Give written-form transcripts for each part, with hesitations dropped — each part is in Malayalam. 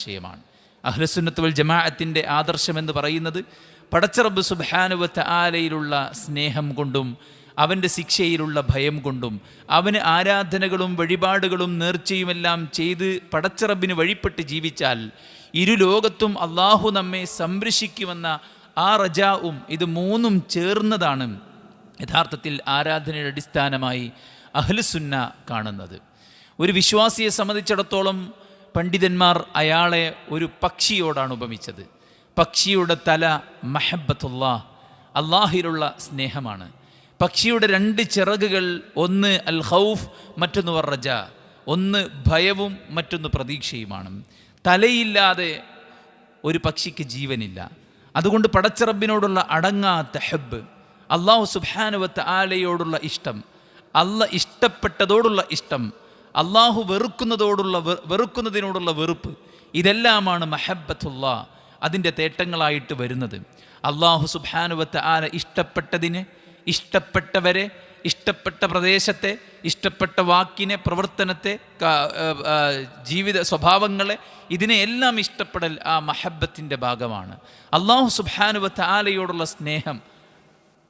വിഷയമാണ്. അഹ്ലുസുന്നത്ത് വൽ ജമാഅത്തിൻ്റെ ആദർശമെന്ന് പറയുന്നത് പടച്ച റബ്ബ് സുബ്ഹാനഹു വ തആലയിലുള്ള സ്നേഹം കൊണ്ടും അവൻ്റെ ശിക്ഷയിലുള്ള ഭയം കൊണ്ടും അവന് ആരാധനകളും വഴിപാടുകളും നേർച്ചയുമെല്ലാം ചെയ്ത് പടച്ച റബ്ബിന് വഴിപ്പെട്ട് ജീവിച്ചാൽ ഇരു ലോകത്തും അള്ളാഹു നമ്മെ സംരക്ഷിക്കുമെന്ന ആ റജാവും ഇത് മൂന്നും ചേർന്നതാണ് യഥാർത്ഥത്തിൽ ആരാധനയുടെ അടിസ്ഥാനമായി അഹ്ലുസുന്ന കാണുന്നത്. ഒരു വിശ്വാസിയെ സംബന്ധിച്ചിടത്തോളം പണ്ഡിതന്മാർ അയാളെ ഒരു പക്ഷിയോടാണ് ഉപമിച്ചത്. പക്ഷിയുടെ തല മഹബ്ബത്തുല്ലാഹ്, അള്ളാഹിലുള്ള സ്നേഹമാണ്. പക്ഷിയുടെ രണ്ട് ചിറകുകൾ, ഒന്ന് അൽ ഖൗഫ്, മറ്റൊന്ന് റജ. ഒന്ന് ഭയവും മറ്റൊന്ന് പ്രതീക്ഷയുമാണ്. തലയില്ലാതെ ഒരു പക്ഷിക്ക് ജീവനില്ല. അതുകൊണ്ട് പടച്ച റബ്ബിനോടുള്ള അടങ്ങാത്ത ഹബ്ബ്, അള്ളാഹു സുബ്ഹാനഹു വ തആലയോടുള്ള ഇഷ്ടം, അള്ളാഹ് ഇഷ്ടപ്പെട്ടതോടുള്ള ഇഷ്ടം, അള്ളാഹു വെറുക്കുന്നതിനോടുള്ള വെറുപ്പ്, ഇതെല്ലാമാണ് മഹബ്ബത്തുല്ലാഹ് അതിൻ്റെ തേട്ടങ്ങളായിട്ട് വരുന്നത്. അള്ളാഹു സുബ്ഹാനഹു വ തആല ഇഷ്ടപ്പെട്ടതിനെ, ഇഷ്ടപ്പെട്ടവരെ, ഇഷ്ടപ്പെട്ട പ്രദേശത്തെ, ഇഷ്ടപ്പെട്ട വാക്കിനെ, പ്രവർത്തനത്തെ, ജീവിത സ്വഭാവങ്ങളെ, ഇതിനെയെല്ലാം ഇഷ്ടപ്പെടൽ ആ മഹബ്ബത്തിൻ്റെ ഭാഗമാണ്. അള്ളാഹു സുബ്ഹാനഹു വ തആലയോടുള്ള സ്നേഹം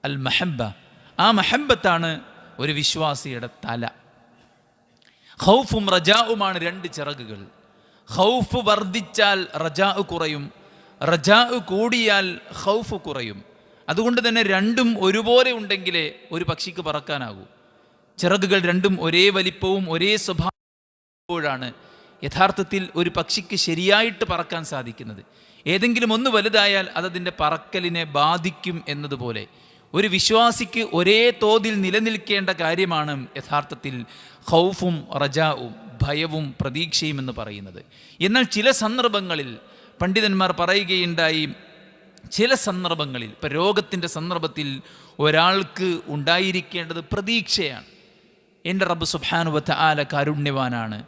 അൽ മഹബ്ബ, ആ മഹബ്ബത്താണ് ഒരു വിശ്വാസിയുടെ തല. ഖൗഫും റജാവുമാണ് രണ്ട് ചിറകുകൾ. ഖൗഫ് വർദ്ധിച്ചാൽ റജാ കുറയും, റജാ കൂടിയാൽ ഖൗഫ് കുറയും. അതുകൊണ്ട് തന്നെ രണ്ടും ഒരുപോലെ ഉണ്ടെങ്കിലേ ഒരു പക്ഷിക്ക് പറക്കാനാകൂ. ചിറകുകൾ രണ്ടും ഒരേ വലിപ്പവും ഒരേ സ്വഭാവമാണ് യഥാർത്ഥത്തിൽ ഒരു പക്ഷിക്ക് ശരിയായിട്ട് പറക്കാൻ സാധിക്കുന്നത്. ഏതെങ്കിലും ഒന്ന് വലുതായാൽ അതതിൻ്റെ പറക്കലിനെ ബാധിക്കും എന്നതുപോലെ ഒരു വിശ്വാസിക്ക് ഒരേ തോതിൽ നിലനിൽക്കേണ്ട കാര്യമാണ് യഥാർത്ഥത്തിൽ ഖൗഫും റജാവും, ഭയവും പ്രതീക്ഷയും എന്ന് പറയുന്നത്. എന്നാൽ ചില സന്ദർഭങ്ങളിൽ പണ്ഡിതന്മാർ പറയുകയുണ്ടായി, ചില സന്ദർഭങ്ങളിൽ, ഇപ്പം രോഗത്തിൻ്റെ സന്ദർഭത്തിൽ ഒരാൾക്ക് ഉണ്ടായിരിക്കേണ്ടത് പ്രതീക്ഷയാണ്. എൻ്റെ റബ്ബ് സുബ്ഹാനഹു വ തആല കാരുണ്യവാനാണ്,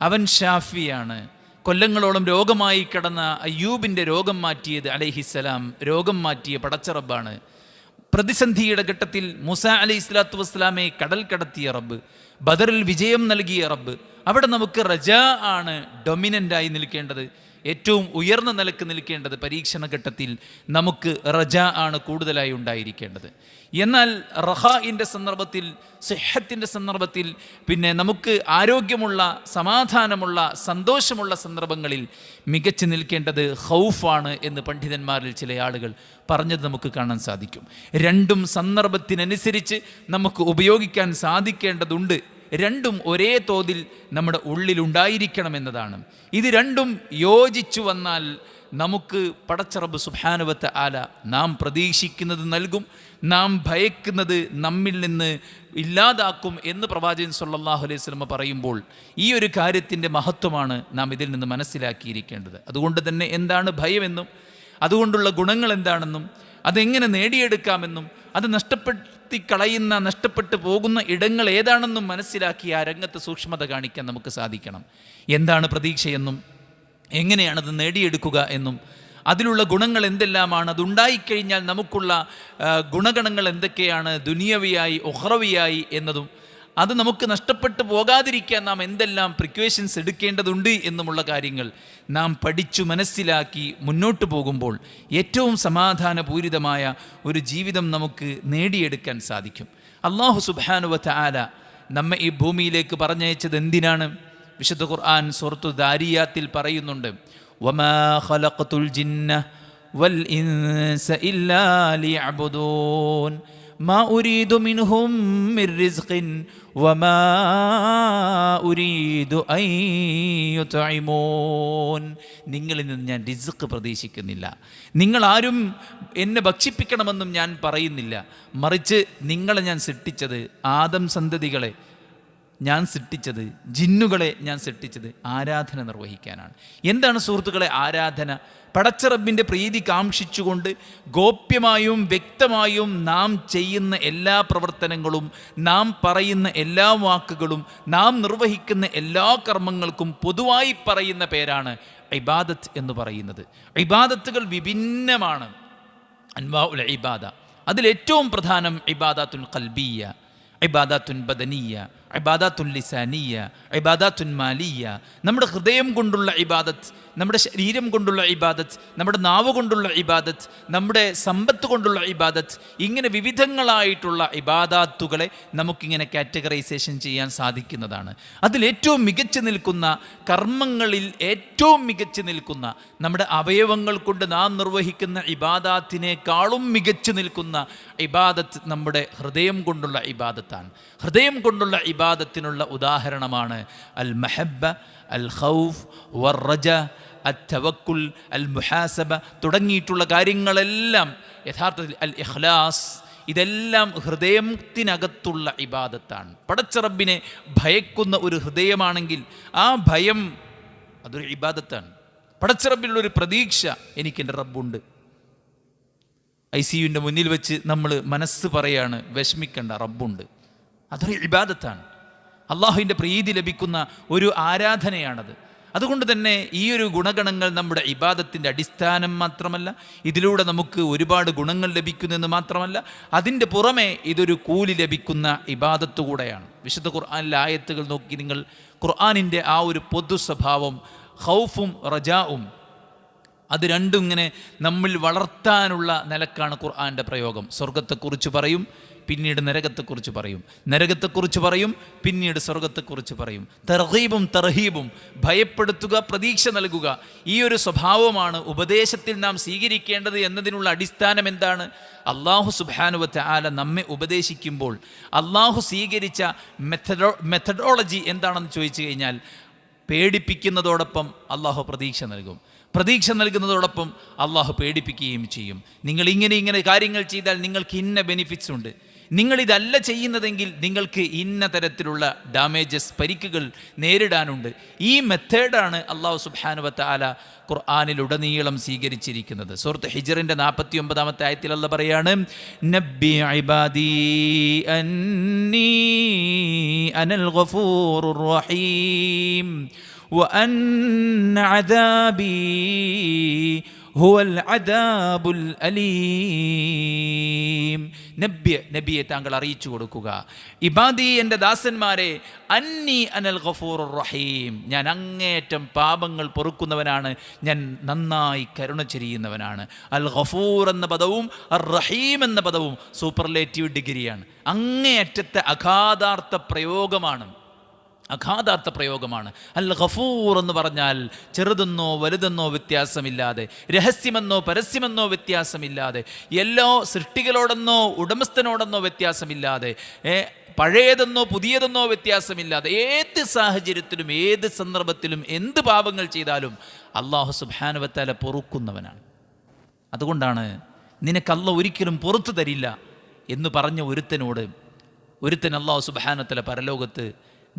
അവൻ ഷാഫിയാണ്. കൊല്ലങ്ങളോളം രോഗമായി കിടന്ന അയ്യൂബിൻ്റെ രോഗം മാറ്റിയത് അലൈഹിസ്സലാം, രോഗം മാറ്റിയ പടച്ച റബ്ബാണ്. പ്രതിസന്ധിയുടെ ഘട്ടത്തിൽ മൂസാ അലൈഹി സ്വലാത്തു വസ്സലാമെ കടൽ കടത്തിയ റബ്ബ്, ബദറിൽ വിജയം നൽകിയ റബ്ബ്. അവിടെ നമുക്ക് റജാ ആണ് ഡൊമിനൻ്റായി നിൽക്കേണ്ടത്, ഏറ്റവും ഉയർന്ന നിലക്ക് നിൽക്കേണ്ടത്. പരീക്ഷണ ഘട്ടത്തിൽ നമുക്ക് റജാ ആണ് കൂടുതലായി ഉണ്ടായിരിക്കേണ്ടത്. എന്നാൽ റഹാഇൻ്റെ സന്ദർഭത്തിൽ, സിഹത്തിൻ്റെ സന്ദർഭത്തിൽ, പിന്നെ നമുക്ക് ആരോഗ്യമുള്ള, സമാധാനമുള്ള, സന്തോഷമുള്ള സന്ദർഭങ്ങളിൽ മികച്ചു നിൽക്കേണ്ടത് ഖൗഫാണ് എന്ന് പണ്ഡിതന്മാരിൽ ചില ആളുകൾ പറഞ്ഞത് നമുക്ക് കാണാൻ സാധിക്കും. രണ്ടും സന്ദർഭത്തിനനുസരിച്ച് നമുക്ക് ഉപയോഗിക്കാൻ സാധിക്കേണ്ടതുണ്ട്. രണ്ടും ഒരേ തോതിൽ നമ്മുടെ ഉള്ളിലുണ്ടായിരിക്കണമെന്നതാണ്. ഇത് രണ്ടും യോജിച്ചു വന്നാൽ നമുക്ക് പടച്ച റബ്ബ് സുബ്ഹാനഹു വ തആല നാം പ്രതീക്ഷിക്കുന്നത് നൽകും, നാം ഭയക്കുന്നത് നമ്മിൽ നിന്ന് ഇല്ലാതാക്കും എന്ന് പ്രവാചകൻ സല്ലല്ലാഹു അലൈഹി വസല്ലം പറയുമ്പോൾ ഈ ഒരു കാര്യത്തിൻ്റെ മഹത്വമാണ് നാം ഇതിൽ നിന്ന് മനസ്സിലാക്കിയിരിക്കേണ്ടത്. അതുകൊണ്ട് തന്നെ എന്താണ് ഭയമെന്നും അതുകൊണ്ടുള്ള ഗുണങ്ങൾ എന്താണെന്നും അതെങ്ങനെ നേടിയെടുക്കാമെന്നും അത് നഷ്ടപ്പെട്ടു പോകുന്ന ഇടങ്ങൾ ഏതാണെന്നും മനസ്സിലാക്കി ആ രംഗത്ത് സൂക്ഷ്മത കാണിക്കാൻ നമുക്ക് സാധിക്കണം. എന്താണ് പ്രതീക്ഷയെന്നും എങ്ങനെയാണത് നേടിയെടുക്കുക എന്നും അതിലുള്ള ഗുണങ്ങൾ എന്തെല്ലാമാണ്, അതുണ്ടായിക്കഴിഞ്ഞാൽ നമുക്കുള്ള ഗുണഗണങ്ങൾ എന്തൊക്കെയാണ് ദുനിയവിയായി ഉഖ്റവിയായി എന്നതും അത് നമുക്ക് നഷ്ടപ്പെട്ടു പോകാതിരിക്കാൻ നാം എന്തെല്ലാം പ്രിക്വേഷൻസ് എടുക്കേണ്ടതുണ്ട് എന്നുമുള്ള കാര്യങ്ങൾ നാം പഠിച്ചു മനസ്സിലാക്കി മുന്നോട്ട് പോകുമ്പോൾ ഏറ്റവും സമാധാനപൂരിതമായ ഒരു ജീവിതം നമുക്ക് നേടിയെടുക്കാൻ സാധിക്കും. അല്ലാഹു സുബ്ഹാനഹു വ തആല നമ്മെ ഈ ഭൂമിയിലേക്ക് പറഞ്ഞയച്ചത് എന്തിനാണ്? വിശുദ്ധ ഖുർആൻ സൂറത്തു ദാരിയാത്തിൽ പറയുന്നുണ്ട്, വമാ ഖലഖതുൽ ജിന്ന വൽ ഇൻസ ഇല്ലാ ലിയഅ്ബുദൂൻ മാ ഉരീദു മിൻഹും മിർ റിസ്ഖിൻ വമാ ഉരീദു അൻ യുത്ഇമൂൻ. നിങ്ങളിൽ നിന്ന് ഞാൻ റിസ്ഖ് പ്രതീക്ഷിക്കുന്നില്ല, നിങ്ങളാരും എന്നെ ഭക്ഷിപ്പിക്കണമെന്നും ഞാൻ പറയുന്നില്ല. മറിച്ച് നിങ്ങളെ ഞാൻ സൃഷ്ടിച്ചത്, ആദം സന്തതികളെ ഞാൻ സൃഷ്ടിച്ചത്, ജിന്നുകളെ ഞാൻ സൃഷ്ടിച്ചത് ആരാധന നിർവഹിക്കാനാണ്. എന്താണ് സുഹൃത്തുക്കളെ ആരാധന? പടച്ച റബ്ബിൻ്റെ പ്രീതി കാംക്ഷിച്ചുകൊണ്ട് ഗോപ്യമായും വ്യക്തമായും നാം ചെയ്യുന്ന എല്ലാ പ്രവർത്തനങ്ങളും, നാം പറയുന്ന എല്ലാ വാക്കുകളും, നാം നിർവഹിക്കുന്ന എല്ലാ കർമ്മങ്ങൾക്കും പൊതുവായി പറയുന്ന പേരാണ് ഇബാദത്ത് എന്ന് പറയുന്നത്. ഇബാദത്തുകൾ വിഭിന്നമാണ്, അൻവാഉൽ ഇബാദ. അതിലേറ്റവും പ്രധാനം ഇബാദത്തുൽ ഖൽബിയ്യ, ഇബാദത്തുൻ ബദനിയ്യ, ഇബാദത്തുൽ ലിസാനിയ, ഇബാദത്തുൻ മാലിയ, നമ്മുടെ ഹൃദയം കൊണ്ടുള്ള ഇബാദത്ത്, നമ്മുടെ ശരീരം കൊണ്ടുള്ള ഇബാദത്ത്, നമ്മുടെ നാവ് കൊണ്ടുള്ള ഇബാദത്ത്, നമ്മുടെ സമ്പത്ത് കൊണ്ടുള്ള ഇബാദത്ത്, ഇങ്ങനെ വിവിധങ്ങളായിട്ടുള്ള ഇബാദത്തുകളെ നമുക്കിങ്ങനെ കാറ്റഗറൈസേഷൻ ചെയ്യാൻ സാധിക്കുന്നതാണ്. അതിലേറ്റവും മികച്ചു നിൽക്കുന്ന കർമ്മങ്ങളിൽ ഏറ്റവും മികച്ചു നിൽക്കുന്ന നമ്മുടെ അവയവങ്ങൾ കൊണ്ട് നാം നിർവഹിക്കുന്ന ഇബാദത്തിനേക്കാളും മികച്ചു നിൽക്കുന്ന ഇബാദത്ത് നമ്മുടെ ഹൃദയം കൊണ്ടുള്ള ഇബാദത്താണ്. ഹൃദയം കൊണ്ടുള്ള ഇബാദത്തിനുള്ള ഉദാഹരണമാണ് അൽ മഹബ്ബ, അൽ ഖൗഫ്, വർ റജ, അത്തവക്കുൽ, അൽ മുഹാസബ തുടങ്ങിയിട്ടുള്ള കാര്യങ്ങളെല്ലാം യഥാർത്ഥത്തിൽ അൽ ഇഖ്ലാസ്, ഇതെല്ലാം ഹൃദയത്തിനകത്തുള്ള ഇബാദത്താണ്. പടച്ച റബ്ബിനെ ഭയക്കുന്ന ഒരു ഹൃദയമാണെങ്കിൽ ആ ഭയം അതൊരു ഇബാദത്താണ്. പടച്ച റബ്ബിലുള്ളൊരു പ്രതീക്ഷ, എനിക്കെൻ്റെ റബ്ബുണ്ട്. ICUവിൻ്റെ മുന്നിൽ വെച്ച് നമ്മൾ മനസ്സ് പറയാണ് വിഷമിക്കേണ്ട, റബ്ബുണ്ട്. അതൊരു ഇബാദത്താണ്. അള്ളാഹുവിൻ്റെ പ്രീതി ലഭിക്കുന്ന ഒരു ആരാധനയാണത്. അതുകൊണ്ട് തന്നെ ഈ ഒരു ഗുണഗണങ്ങൾ നമ്മുടെ ഇബാദത്തിൻ്റെ അടിസ്ഥാനം മാത്രമല്ല, ഇതിലൂടെ നമുക്ക് ഒരുപാട് ഗുണങ്ങൾ ലഭിക്കുന്നെന്ന് മാത്രമല്ല, അതിൻ്റെ പുറമെ ഇതൊരു കൂലി ലഭിക്കുന്ന ഇബാദത്ത് കൂടെയാണ്. വിശുദ്ധ ഖുർആനിലെ ആയത്തുകൾ നോക്കി നിങ്ങൾ ഖുർആനിൻ്റെ ആ ഒരു പൊതു സ്വഭാവം ഖൗഫും റജാവും അത് രണ്ടും ഇങ്ങനെ നമ്മിൽ വളർത്താനുള്ള നിലക്കാണ് ഖുർആൻ്റെ പ്രയോഗം. സ്വർഗത്തെക്കുറിച്ച് പറയും, പിന്നീട് നരകത്തെക്കുറിച്ച് പറയും, നരകത്തെക്കുറിച്ച് പറയും, പിന്നീട് സ്വർഗത്തെക്കുറിച്ച് പറയും. തർഗീബും തർഹീബും, ഭയപ്പെടുത്തുക, പ്രതീക്ഷ നൽകുക, ഈ ഒരു സ്വഭാവമാണ് ഉപദേശത്തിൽ നാം സ്വീകരിക്കേണ്ടത് എന്നതിനുള്ള അടിസ്ഥാനം എന്താണ്? അള്ളാഹു സുബ്ഹാനഹു വ തആല നമ്മെ ഉപദേശിക്കുമ്പോൾ അള്ളാഹു സ്വീകരിച്ച മെത്തഡോളജി എന്താണെന്ന് ചോദിച്ചു കഴിഞ്ഞാൽ, പേടിപ്പിക്കുന്നതോടൊപ്പം അള്ളാഹു പ്രതീക്ഷ നൽകും, പ്രതീക്ഷ നൽകുന്നതോടൊപ്പം അള്ളാഹു പേടിപ്പിക്കുകയും ചെയ്യും. നിങ്ങൾ ഇങ്ങനെ കാര്യങ്ങൾ ചെയ്താൽ നിങ്ങൾക്ക് ഇന്ന ബെനിഫിറ്റ്സ് ഉണ്ട്, നിങ്ങളിതല്ല ചെയ്യുന്നതെങ്കിൽ നിങ്ങൾക്ക് ഇന്ന തരത്തിലുള്ള ഡാമേജസ്, പരിക്കുകൾ നേരിടാനുണ്ട്. ഈ മെത്തേഡാണ് അള്ളാഹു സുബ്ഹാനഹു വ തആല ഖുർആനിലുടനീളം സ്വീകരിച്ചിരിക്കുന്നത്. സൂറത്ത് ഹിജ്റിൻ്റെ 49-ാമത്തെ ആയത്തിൽ അല്ലാഹു പറയാണ്, നബ്ബി ഇബാദി അന്നീ അനൽ ഗഫൂറുർ റഹീം വഅന്ന അദാബി ഹുവൽ അദാബുൽ അലീം. നബിയെ താങ്കൾ അറിയിച്ചു കൊടുക്കുക, ഇബാദി എൻ്റെ ദാസന്മാരെ, അന്നി അനൽ ഗഫൂറുർ റഹീം, ഞാൻ അങ്ങേയറ്റം പാപങ്ങൾ പൊറുക്കുന്നവനാണ്, ഞാൻ നന്നായി കരുണ ചൊരിയുന്നവനാണ്. അൽ ഗഫൂർ എന്ന പദവും അർ റഹീം എന്ന പദവും സൂപ്പർലേറ്റീവ് ഡിഗ്രിയാണ്. അങ്ങേയറ്റത്തെ അഗാധാർത്ഥ പ്രയോഗമാണ്. അൽ ഗഫൂർ എന്ന് പറഞ്ഞാൽ ചെറുതെന്നോ വലുതെന്നോ വ്യത്യാസമില്ലാതെ, രഹസ്യമെന്നോ പരസ്യമെന്നോ വ്യത്യാസമില്ലാതെ, എല്ലാ സൃഷ്ടികളോടെന്നോ ഉടമസ്ഥനോടെന്നോ വ്യത്യാസമില്ലാതെ, പഴയതെന്നോ പുതിയതെന്നോ വ്യത്യാസമില്ലാതെ, ഏത് സാഹചര്യത്തിലും ഏത് സന്ദർഭത്തിലും എന്ത് പാപങ്ങൾ ചെയ്താലും അല്ലാഹു സുബ്ഹാനഹു വ തആല പൊറുക്കുന്നവനാണ്. അതുകൊണ്ടാണ് നിനക്ക് അല്ലാഹു ഒരിക്കലും പുറത്തു തരില്ല എന്ന് പറഞ്ഞ ഒരുത്തൻ അല്ലാഹു സുബ്ഹാനഹു വ തആല പരലോകത്ത്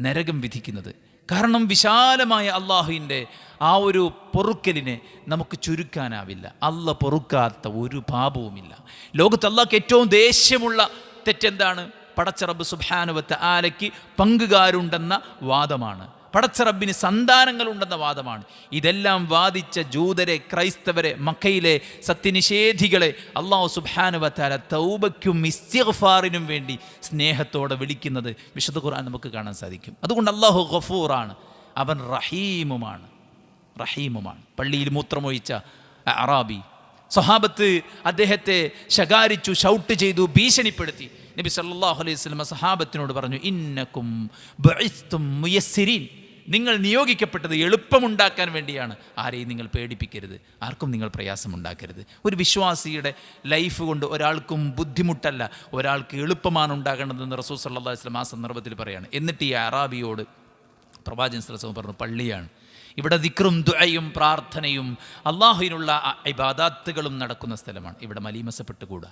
നരകം വിധിക്കുന്നത്. കാരണം വിശാലമായ അള്ളാഹുവിൻ്റെ ആ ഒരു പൊറുക്കലിനെ നമുക്ക് ചുരുക്കാനാവില്ല. അള്ള പൊറുക്കാത്ത ഒരു പാപവുമില്ല. ലോകത്ത് അള്ളാഹ്ക്ക് ഏറ്റവും ദേഷ്യമുള്ള തെറ്റെന്താണ്? പടച്ച റബ്ബ് സുബ്ഹാനഹു വ തആലയ്ക്ക് പങ്കുകാരുണ്ടെന്ന വാദമാണ്, പടച്ച റബ്ബിന് സന്താനങ്ങളുണ്ടെന്ന വാദമാണ്. ഇതെല്ലാം വാദിച്ച ജൂതരെ, ക്രൈസ്തവരെ, മക്കയിലെ സത്യനിഷേധികളെ അല്ലാഹു സുബ്ഹാനഹു വ തആല തൗബയ്ക്കും ഇസ്തിഗ്ഫാറിനും വേണ്ടി സ്നേഹത്തോടെ വിളിക്കുന്നത് വിശുദ്ധ ഖുർആൻ നമുക്ക് കാണാൻ സാധിക്കും. അതുകൊണ്ട് അല്ലാഹു ഗഫൂറാണ്, അവൻ റഹീമുമാണ്. പള്ളിയിൽ മൂത്രമൊഴിച്ച അറാബി സ്വഹാബത്ത് അദ്ദേഹത്തെ ശകാരിച്ചു, ഷൗട്ട് ചെയ്തു, ഭീഷണിപ്പെടുത്തി. നബി സല്ലല്ലാഹു അലൈഹി വസല്ലം സഹാബത്തിനോട് പറഞ്ഞു, ഇന്നകും ബുഇസ്തും മുയസ്സിരീൻ, നിങ്ങൾ നിയോഗിക്കപ്പെട്ടത് എളുപ്പമുണ്ടാക്കാൻ വേണ്ടിയാണ്. ആരെയും നിങ്ങൾ പേടിപ്പിക്കരുത്, ആർക്കും നിങ്ങൾ പ്രയാസമുണ്ടാക്കരുത്. ഒരു വിശ്വാസിയുടെ ലൈഫ് കൊണ്ട് ഒരാൾക്കും ബുദ്ധിമുട്ടല്ല, ഒരാൾക്ക് എളുപ്പമാണ് ഉണ്ടാകേണ്ടതെന്ന് റസൂൽ സല്ലല്ലാഹു അലൈഹി വസല്ലം ആ സന്ദർഭത്തിൽ പറയാണ്. എന്നിട്ട് ഈ അറാബിയോട് പ്രവാചകൻ സല്ലല്ലാഹു അലൈഹി വസല്ലം പറഞ്ഞു, പള്ളിയാണ്, ഇവിടെ ദിക്റും ദുആയും പ്രാർത്ഥനയും അള്ളാഹുവിനുള്ള ഇബാദത്തുകളും നടക്കുന്ന സ്ഥലമാണ്, ഇവിടെ മലീമസപ്പെട്ടുകൂടാ.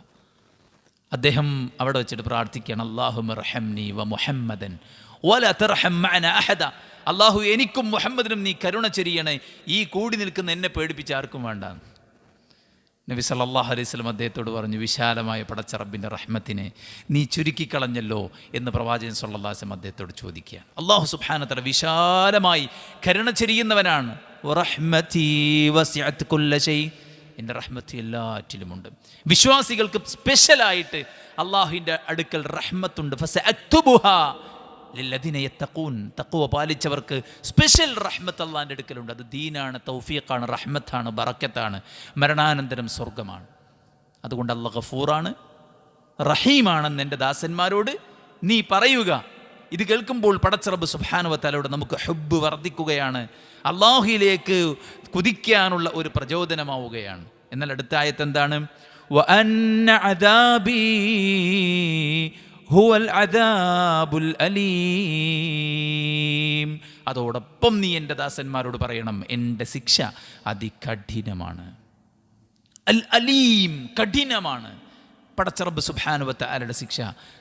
അദ്ദേഹം അവിടെ വെച്ചിട്ട് പ്രാർത്ഥിക്കുകയാണ്, അല്ലാഹുമ്മ റഹംനി വ മുഹമ്മദൻ വലാ തർഹം മഅനാ അഹദ, അല്ലാഹു എനിക്കും മുഹമ്മദിനും നീ കരുണ ചൊരിയണേ, ഈ കൂടി നിൽക്കുന്ന എന്നെ പേടിപ്പിച്ച് ആർക്കും വേണ്ട. നബി സല്ലല്ലാഹു അലൈഹി വസല്ലം അദ്ദേഹത്തോട് പറഞ്ഞു, വിശാലമായ പടച്ച റബ്ബിൻ്റെ റഹ്മത്തിനെ നീ ചുരുക്കിക്കളഞ്ഞല്ലോ എന്ന് പ്രവാചകൻ സല്ലല്ലാഹു അലൈഹി വസല്ലം അദ്ദേഹത്തോട് ചോദിക്കുകയാണ്. അല്ലാഹു സുബ്ഹാനഹു വ തആല വിശാലമായി കരുണ ചൊരിയുന്നവനാണ്. വറഹ്മതി വസിഅത് കുല്ല ഷൈ, എൻ്റെ റഹ്മത്ത് എല്ലാറ്റിലുമുണ്ട്. വിശ്വാസികൾക്ക് സ്പെഷ്യലായിട്ട് അള്ളാഹുവിൻ്റെ അടുക്കൽ റഹ്മത്തുണ്ട്. ഫസഅക്തുബുഹാ ലില്ലദീന യത്തഖൂൻ, തഖ്വ പാലിച്ചവർക്ക് സ്പെഷ്യൽ റഹ്മത്ത് അള്ളാഹിൻ്റെ അടുക്കലുണ്ട്. അത് ദീനാണ്, തൗഫീഖാണ്, റഹ്മത്താണ്, ബറക്കത്താണ്, മരണാനന്തരം സ്വർഗമാണ്. അതുകൊണ്ട് അല്ലാഹ് ഗഫൂറാണ്, റഹീമാണെന്ന് എൻ്റെ ദാസന്മാരോട് നീ പറയുക. ഇത് കേൾക്കുമ്പോൾ പടച്ച റബ്ബ് സുബ്ഹാനഹു വ തആലയോട് നമുക്ക് ഹുബ്ബ് വർദ്ധിക്കുകയാണ്, അല്ലാഹുവിലേക്ക് കുതിക്കാനുള്ള ഒരു പ്രചോദനമാവുകയാണ്. എന്നാൽ അടുത്ത ആയത്ത് എന്താണ്? വഅന്ന അദാബി ഹുവൽ അദാബുൽ അലീം. അതോടൊപ്പം നീ എൻ്റെ ദാസന്മാരോട് പറയണം, എൻ്റെ ശിക്ഷ അതികഠിനമാണ്. അൽ അലീം, കഠിനമാണ്. പടച്ച റബ്ബ് സുബ്ഹാനഹു വ തആലയുടെ ശിക്ഷ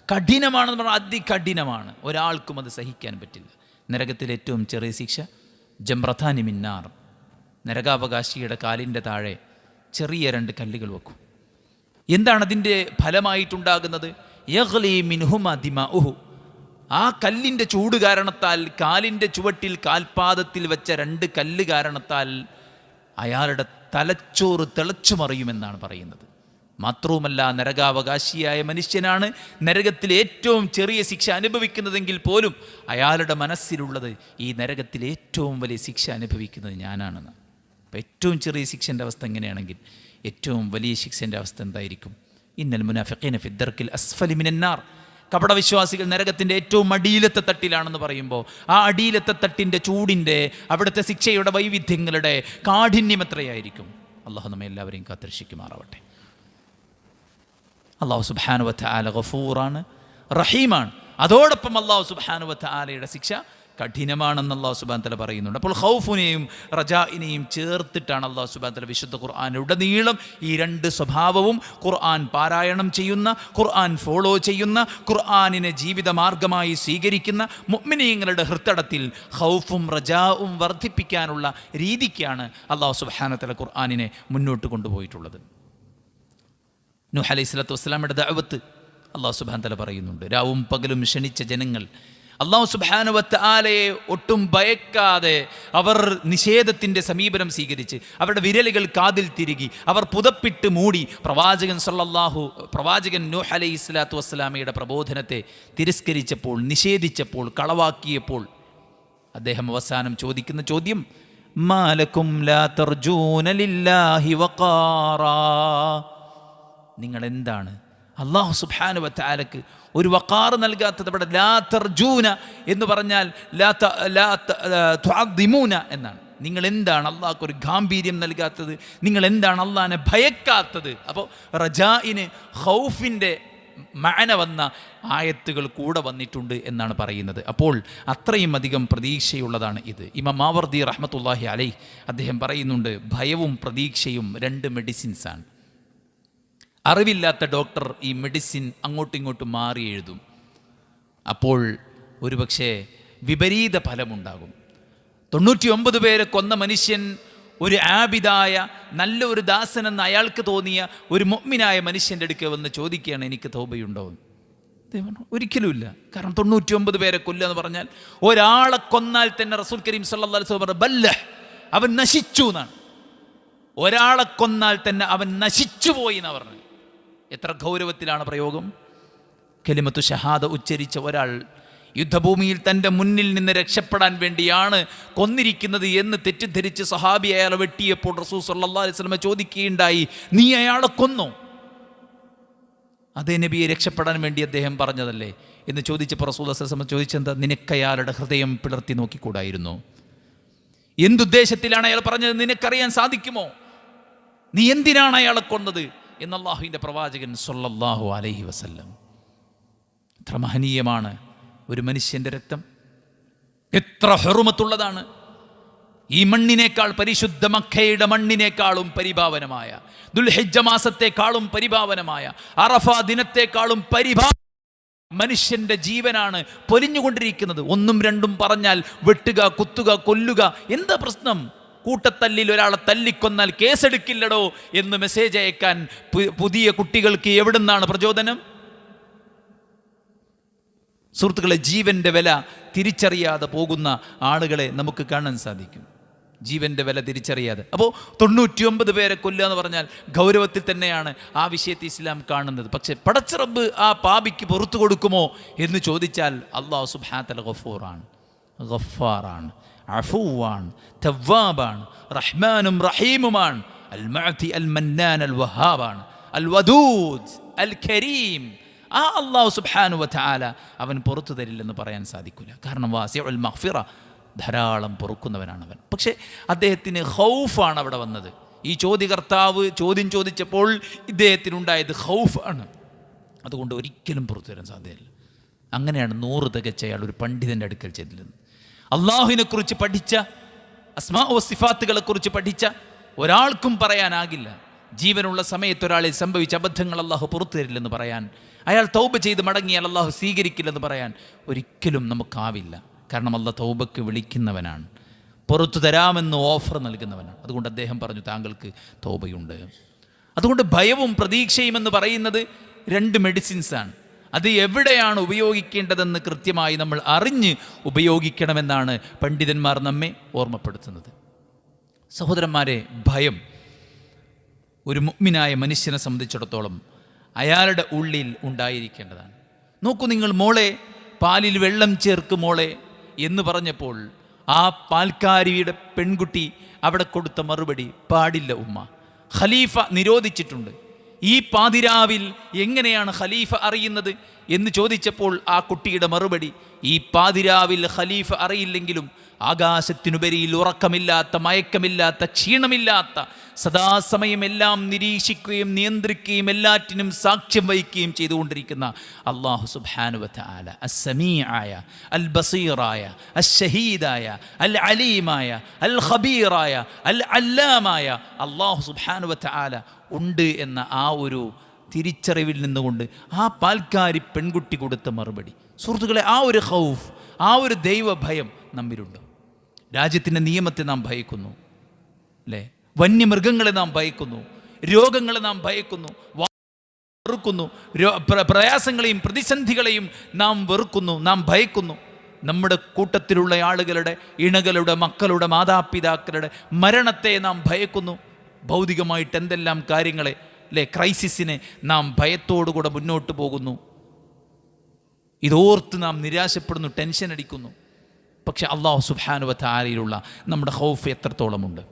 കഠിനമാണെന്ന് പറഞ്ഞാൽ അതികഠിനമാണ്. ഒരാൾക്കും അത് സഹിക്കാൻ പറ്റില്ല. നരകത്തിലെ ഏറ്റവും ചെറിയ ശിക്ഷ ജംറതാനി മിന്നാർ, നരകാവകാശിയുടെ കാലിൻ്റെ താഴെ ചെറിയ 2 കല്ലുകൾ വെക്കും. എന്താണ് അതിൻ്റെ ഫലമായിട്ടുണ്ടാകുന്നത്? യഗ്ലി മിൻഹുമാ ദിമാഉഹു. ആ കല്ലിൻ്റെ ചൂട് കാരണത്താൽ, കാലിൻ്റെ ചുവട്ടിൽ കാൽപാദത്തിൽ വെച്ച 2 കല്ല് കാരണത്താൽ അയാളുടെ തലച്ചോറ് തിളച്ചു മറിയുമെന്നാണ് പറയുന്നത്. മാത്രവുമല്ല, നരകാവകാശിയായ മനുഷ്യനാണ് നരകത്തിലെ ഏറ്റവും ചെറിയ ശിക്ഷ അനുഭവിക്കുന്നതെങ്കിൽ പോലും അയാളുടെ മനസ്സിലുള്ളത് ഈ നരകത്തിലെ ഏറ്റവും വലിയ ശിക്ഷ അനുഭവിക്കുന്നത് ഞാനാണെന്ന്. അപ്പോൾ ഏറ്റവും ചെറിയ ശിക്ഷൻ്റെ അവസ്ഥ എങ്ങനെയാണെങ്കിൽ ഏറ്റവും വലിയ ശിക്ഷൻ്റെ അവസ്ഥ എന്തായിരിക്കും? ഇന്നൽ മുനാഫിഖീന ഫി ദർക്കിൽ അസ്ഫലി മിനന്നാർ. കപടവിശ്വാസികൾ നരകത്തിൻ്റെ ഏറ്റവും അടിയിലത്തെ തട്ടിലാണെന്ന് പറയുമ്പോൾ ആ അടിയിലത്തെ തട്ടിൻ്റെ ചൂടിൻ്റെ, അവിടുത്തെ ശിക്ഷയുടെ വൈവിധ്യങ്ങളുടെ കാഠിന്യം എത്രയായിരിക്കും? അള്ളാഹു നമ്മെ എല്ലാവരെയും കാത്തിരക്ഷിക്കുമാറാവട്ടെ. അള്ളാഹു സുബ്ഹാനഹു വ തആല ഗഫൂറാണ്, റഹീമാണ്. അതോടൊപ്പം അള്ളാഹു സുബ്ഹാനഹു വ തആലയുടെ ശിക്ഷ കഠിനമാണെന്ന് അള്ളാഹു സുബ്ഹാനഹു വ തആല പറയുന്നുണ്ട്. അപ്പോൾ ഖൗഫിനെയും റജാഇനെയും ചേർത്തിട്ടാണ് അള്ളാഹു സുബ്ഹാനഹു വ തആല വിശുദ്ധ ഖുർആനിലുടനീളം ഈ 2 സ്വഭാവവും, ഖുർആൻ പാരായണം ചെയ്യുന്ന, ഖുർആൻ ഫോളോ ചെയ്യുന്ന, ഖുർആനിനെ ജീവിതമാർഗമായി സ്വീകരിക്കുന്ന മുഅ്മിനീങ്ങളുടെ ഹൃദയത്തിൽ ഖൗഫും റജാഉം വർദ്ധിപ്പിക്കാനുള്ള രീതിക്കാണ് അള്ളാഹു സുബ്ഹാനഹു വ തആല ഖുർആനിനെ മുന്നോട്ട് കൊണ്ടുപോയിട്ടുള്ളത്. നൂഹ് അലൈഹിസ്സലാത്തു വസ്സലാമയുടെ ദഅവത്ത് അള്ളാഹു സുബ്ഹാനഹു വ തആല പറയുന്നുണ്ട്. രാവും പകലും ക്ഷണിച്ച ജനങ്ങൾ അള്ളാഹു സുബ്ഹാനഹു വ തആലയെ ഒട്ടും ഭയക്കാതെ അവർ നിഷേധത്തിൻ്റെ സമീപനം സ്വീകരിച്ച് അവരുടെ വിരലുകൾ കാതിൽ തിരുകി അവർ പുതപ്പിട്ട് മൂടി പ്രവാചകൻ നൂഹ് അലൈഹിസ്സലാത്തു വസ്സലാമയുടെ പ്രബോധനത്തെ തിരസ്കരിച്ചപ്പോൾ, നിഷേധിച്ചപ്പോൾ, കളവാക്കിയപ്പോൾ അദ്ദേഹം അവസാനം ചോദിക്കുന്ന ചോദ്യം, മാലക്കും ലാ തർജൂന ലില്ലാഹി വഖാറാ. നിങ്ങൾ എന്താണ് അല്ലാഹു സുബ്ഹാനഹു വ തആലക്ക് ഒരു വഖാർ നൽകാത്തത്? ഇവിടെ ലാ തർജൂന എന്ന് പറഞ്ഞാൽ ലാ തുഅദ്ദിമൂന എന്നാണ്. നിങ്ങൾ എന്താണ് അള്ളാഹ്ക്ക് ഒരു ഗാംഭീര്യം നൽകാത്തത്? നിങ്ങൾ എന്താണ് അള്ളാഹിനെ ഭയക്കാത്തത്? അപ്പോൾ റജാഇന് ഖൗഫിൻ്റെ മഅന വന്ന ആയത്തുകൾ കൂടെ വന്നിട്ടുണ്ട് എന്നാണ് പറയുന്നത്. അപ്പോൾ അത്രയും അധികം പ്രതീക്ഷയുള്ളതാണ് ഇത്. ഇമാം മാവർദി റഹ്മത്തുള്ളാഹി അലൈഹി അദ്ദേഹം പറയുന്നുണ്ട്, ഭയവും പ്രതീക്ഷയും 2 മെഡിസിൻസാണ്. അറിവില്ലാത്ത ഡോക്ടർ ഈ മെഡിസിൻ അങ്ങോട്ടും ഇങ്ങോട്ടും മാറി എഴുതും. അപ്പോൾ ഒരുപക്ഷെ വിപരീത ഫലമുണ്ടാകും. 99 പേരെ കൊന്ന മനുഷ്യൻ ഒരു ആബിദായ നല്ല ഒരു ദാസനെന്ന് അയാൾക്ക് തോന്നിയ ഒരു മുഅ്മിനായ മനുഷ്യൻ്റെ അടുക്കൽ വന്ന് ചോദിക്കുകയാണ്, എനിക്ക് തൗബയുണ്ടോ? ഒരിക്കലുമില്ല. കാരണം 99 പേരെ കൊല്ലുക എന്ന് പറഞ്ഞാൽ, ഒരാളെ കൊന്നാൽ തന്നെ റസൂൽ കരീം സല്ലല്ലാഹു അലൈഹി വസല്ലം പറഞ്ഞു, ബല്ലഹ്, അവൻ നശിച്ചു എന്നാണ്. ഒരാളെ കൊന്നാൽ തന്നെ അവൻ നശിച്ചു പോയി എന്നാണ് പറഞ്ഞത്. എത്ര ഗൗരവത്തിലാണ് പ്രയോഗം! കലിമത്തു ഷഹാദ ഉച്ചരിച്ച ഒരാൾ യുദ്ധഭൂമിയിൽ തൻ്റെ മുന്നിൽ നിന്ന് രക്ഷപ്പെടാൻ വേണ്ടിയാണ് കൊന്നിരിക്കുന്നത് എന്ന് തെറ്റിദ്ധരിച്ച് സഹാബി അയാളെ വെട്ടിയപ്പോൾ റസൂൽ സല്ലല്ലാഹു അലൈഹി വസല്ലം ചോദിക്കുകയുണ്ടായി, നീ അയാളെ കൊന്നോ? അതേ നബിയെ, രക്ഷപ്പെടാൻ വേണ്ടി അദ്ദേഹം പറഞ്ഞതല്ലേ എന്ന് ചോദിച്ചപ്പോൾ റസൂൽ സല്ലല്ലാഹു അലൈഹി വസല്ലം ചോദിച്ചെന്താ, നിനക്കയാളുടെ ഹൃദയം പിളർത്തി നോക്കിക്കൂടായിരുന്നോ? എന്തുദ്ദേശത്തിലാണ് അയാൾ പറഞ്ഞത് നിനക്കറിയാൻ സാധിക്കുമോ? നീ എന്തിനാണ് അയാളെ കൊന്നത് എന്ന് അല്ലാഹുവിൻ്റെ പ്രവാചകൻ സല്ലല്ലാഹു അലൈഹി വസല്ലം. എത്ര മഹനീയമാണ് ഒരു മനുഷ്യൻ്റെ രക്തം! എത്ര ഹുർമത്തുള്ളതാണ്! ഈ മണ്ണിനേക്കാൾ, പരിശുദ്ധ മക്കയുടെ മണ്ണിനേക്കാളും പരിഭാവനമായ, ദുൽഹിജ്ജ മാസത്തെക്കാളും പരിഭാവനമായ, അറഫ ദിനത്തെക്കാളും മനുഷ്യൻ്റെ ജീവനാണ് പൊലിഞ്ഞുകൊണ്ടിരിക്കുന്നത്. 1ഉം 2ഉം പറഞ്ഞാൽ വെട്ടുക, കുത്തുക, കൊല്ലുക. എന്താ പ്രശ്നം? കൂട്ടത്തല്ലിൽ ഒരാളെ തല്ലിക്കൊന്നാൽ കേസെടുക്കില്ലടോ എന്ന് മെസ്സേജ് അയക്കാൻ പുതിയ കുട്ടികൾക്ക് എവിടുന്നാണ് പ്രചോദനം? സുഹൃത്തുക്കളെ, ജീവൻ്റെ വില തിരിച്ചറിയാതെ പോകുന്ന ആളുകളെ നമുക്ക് കാണാൻ സാധിക്കും. ജീവൻ്റെ വില തിരിച്ചറിയാതെ. അപ്പോൾ 99 പേരെ കൊല്ലുക എന്ന് പറഞ്ഞാൽ ഗൗരവത്തിൽ തന്നെയാണ് ആ വിഷയത്തെ ഇസ്ലാം കാണുന്നത്. പക്ഷേ പടച്ച റബ്ബ് ആ പാപിക്ക് പുറത്തു കൊടുക്കുമോ എന്ന് ചോദിച്ചാൽ അല്ലാഹു സുബ്ഹാനഹു വ തആല ഗഫൂറാണ്, ഗഫാറാണ്, അഫൂവാണ്, തവ്വാബാണ്, റഹ്മാനും റഹീമുമാണ്, അൽ മുഅതി അൽ മന്നാൻ അൽ വഹാബാണ്, അൽ വദൂദ് അൽ കരീം. ആ അല്ലാഹു സുബ്ഹാനഹു വ തആല അവൻ പുറത്തു തരില്ലെന്ന് പറയാൻ സാധിക്കില്ല. കാരണം വാസിഉൽ മഗ്ഫിറ, ധാരാളം പൊറുക്കുന്നവനാണ് അവൻ. പക്ഷേ അദ്ദേഹത്തിന് ഖൗഫാണ് അവിടെ വന്നത്. ഈ ചോദ്യകർത്താവ് ചോദ്യം ചോദിച്ചപ്പോൾ ഇദ്ദേഹത്തിനുണ്ടായത് ഖൗഫാണ്. അതുകൊണ്ട് ഒരിക്കലും പുറത്തു വരാൻ സാധ്യതയില്ല. അങ്ങനെയാണ് 100 തികച്ച അയാൾ ഒരു പണ്ഡിതൻ്റെ അടുക്കൽ ചെല്ലുന്നത്. അള്ളാഹുവിനെ കുറിച്ച് പഠിച്ച, അസ്മാ വ സിഫാത്തുകളെ കുറിച്ച് പഠിച്ച ഒരാൾക്കും പറയാനാകില്ല ജീവനുള്ള സമയത്ത് ഒരാളിൽ സംഭവിച്ച അബദ്ധങ്ങൾ അള്ളാഹു പുറത്തു തരില്ലെന്ന് പറയാൻ, അയാൾ തൗബ ചെയ്ത് മടങ്ങിയാൽ അള്ളാഹു സ്വീകരിക്കില്ലെന്ന് പറയാൻ ഒരിക്കലും നമുക്കാവില്ല. കാരണം അള്ളാഹ് തൗബക്ക് വിളിക്കുന്നവനാണ്, പുറത്തു തരാമെന്ന് ഓഫർ നൽകുന്നവനാണ്. അതുകൊണ്ട് അദ്ദേഹം പറഞ്ഞു താങ്കൾക്ക് തൗബയുണ്ട്. അതുകൊണ്ട് ഭയവും പ്രതീക്ഷയും എന്ന് പറയുന്നത് 2 മെഡിസിൻസാണ്. അത് എവിടെയാണ് ഉപയോഗിക്കേണ്ടതെന്ന് കൃത്യമായി നമ്മൾ അറിഞ്ഞ് ഉപയോഗിക്കണമെന്നാണ് പണ്ഡിതന്മാർ നമ്മെ ഓർമ്മപ്പെടുത്തുന്നത്. സഹോദരന്മാരെ, ഭയം ഒരു മുഅ്മിനായ മനുഷ്യനെ സംബന്ധിച്ചിടത്തോളം അയാളുടെ ഉള്ളിൽ ഉണ്ടായിരിക്കേണ്ടതാണ്. നോക്കൂ നിങ്ങൾ, മോളെ പാലിൽ വെള്ളം ചേർക്ക് മോളെ എന്ന് പറഞ്ഞപ്പോൾ ആ പാൽക്കാരിയുടെ പെൺകുട്ടി അവിടെ കൊടുത്ത മറുപടി, പാടില്ല ഉമ്മ, ഖലീഫ നിരോധിച്ചിട്ടുണ്ട്. ഈ പാതിരാവിൽ എങ്ങനെയാണ് ഖലീഫ അറിയുന്നത് എന്ന് ചോദിച്ചപ്പോൾ ആ കുട്ടിയുടെ മറുപടി, ഈ പാതിരാവിൽ ഖലീഫ അറിയില്ലെങ്കിലും ആകാശത്തിനുപരിയിൽ ഉറക്കമില്ലാത്ത, മയക്കമില്ലാത്ത, ക്ഷീണമില്ലാത്ത, സദാസമയം എല്ലാം നിരീക്ഷിക്കുകയും നിയന്ത്രിക്കുകയും എല്ലാറ്റിനും സാക്ഷ്യം വഹിക്കുകയും ചെയ്തുകൊണ്ടിരിക്കുന്ന അല്ലാഹു സുബ്ഹാനഹു വ തആല അസ്സമീആയ, അൽ ബസീറായ, അശ്ശഹീദായ, അൽ അലീമായ, അൽ ഖബീറായ, അൽ അല്ലാമായ അല്ലാഹു സുബ്ഹാനഹു വ തആല ഉണ്ട് എന്ന ആ ഒരു തിരിച്ചറിവിൽ നിന്നുകൊണ്ട് ആ പാൽക്കാരി പെൺകുട്ടി കൊടുത്ത മറുപടി. സുഹൃത്തുക്കളെ, ആ ഒരു ഖൗഫ്, ആ ഒരു ദൈവഭയം നമ്മിലുണ്ട്. രാജ്യത്തിൻ്റെ നിയമത്തെ നാം ഭയക്കുന്നു, അല്ലേ? വന്യമൃഗങ്ങളെ നാം ഭയക്കുന്നു, രോഗങ്ങളെ നാം ഭയക്കുന്നു, വെറുക്കുന്നു, പ്രയാസങ്ങളെയും പ്രതിസന്ധികളെയും നാം വെറുക്കുന്നു, നാം ഭയക്കുന്നു. നമ്മുടെ കൂട്ടത്തിലുള്ള ആളുകളുടെ, ഇണകളുടെ, മക്കളുടെ, മാതാപിതാക്കളുടെ മരണത്തെ നാം ഭയക്കുന്നു. ഭൗതികമായിട്ട് എന്തെല്ലാം കാര്യങ്ങളെ, അല്ലേ, ക്രൈസിസിനെ നാം ഭയത്തോടുകൂടെ മുന്നോട്ട് പോകുന്നു. ഇതോർത്ത് നാം നിരാശപ്പെടുന്നു, ടെൻഷൻ അടിക്കുന്നു. പക്ഷെ അല്ലാഹു സുബ്ഹാനഹു വ തആലയിലുള്ള നമ്മുടെ ഖൗഫ് എത്രത്തോളമുണ്ട്?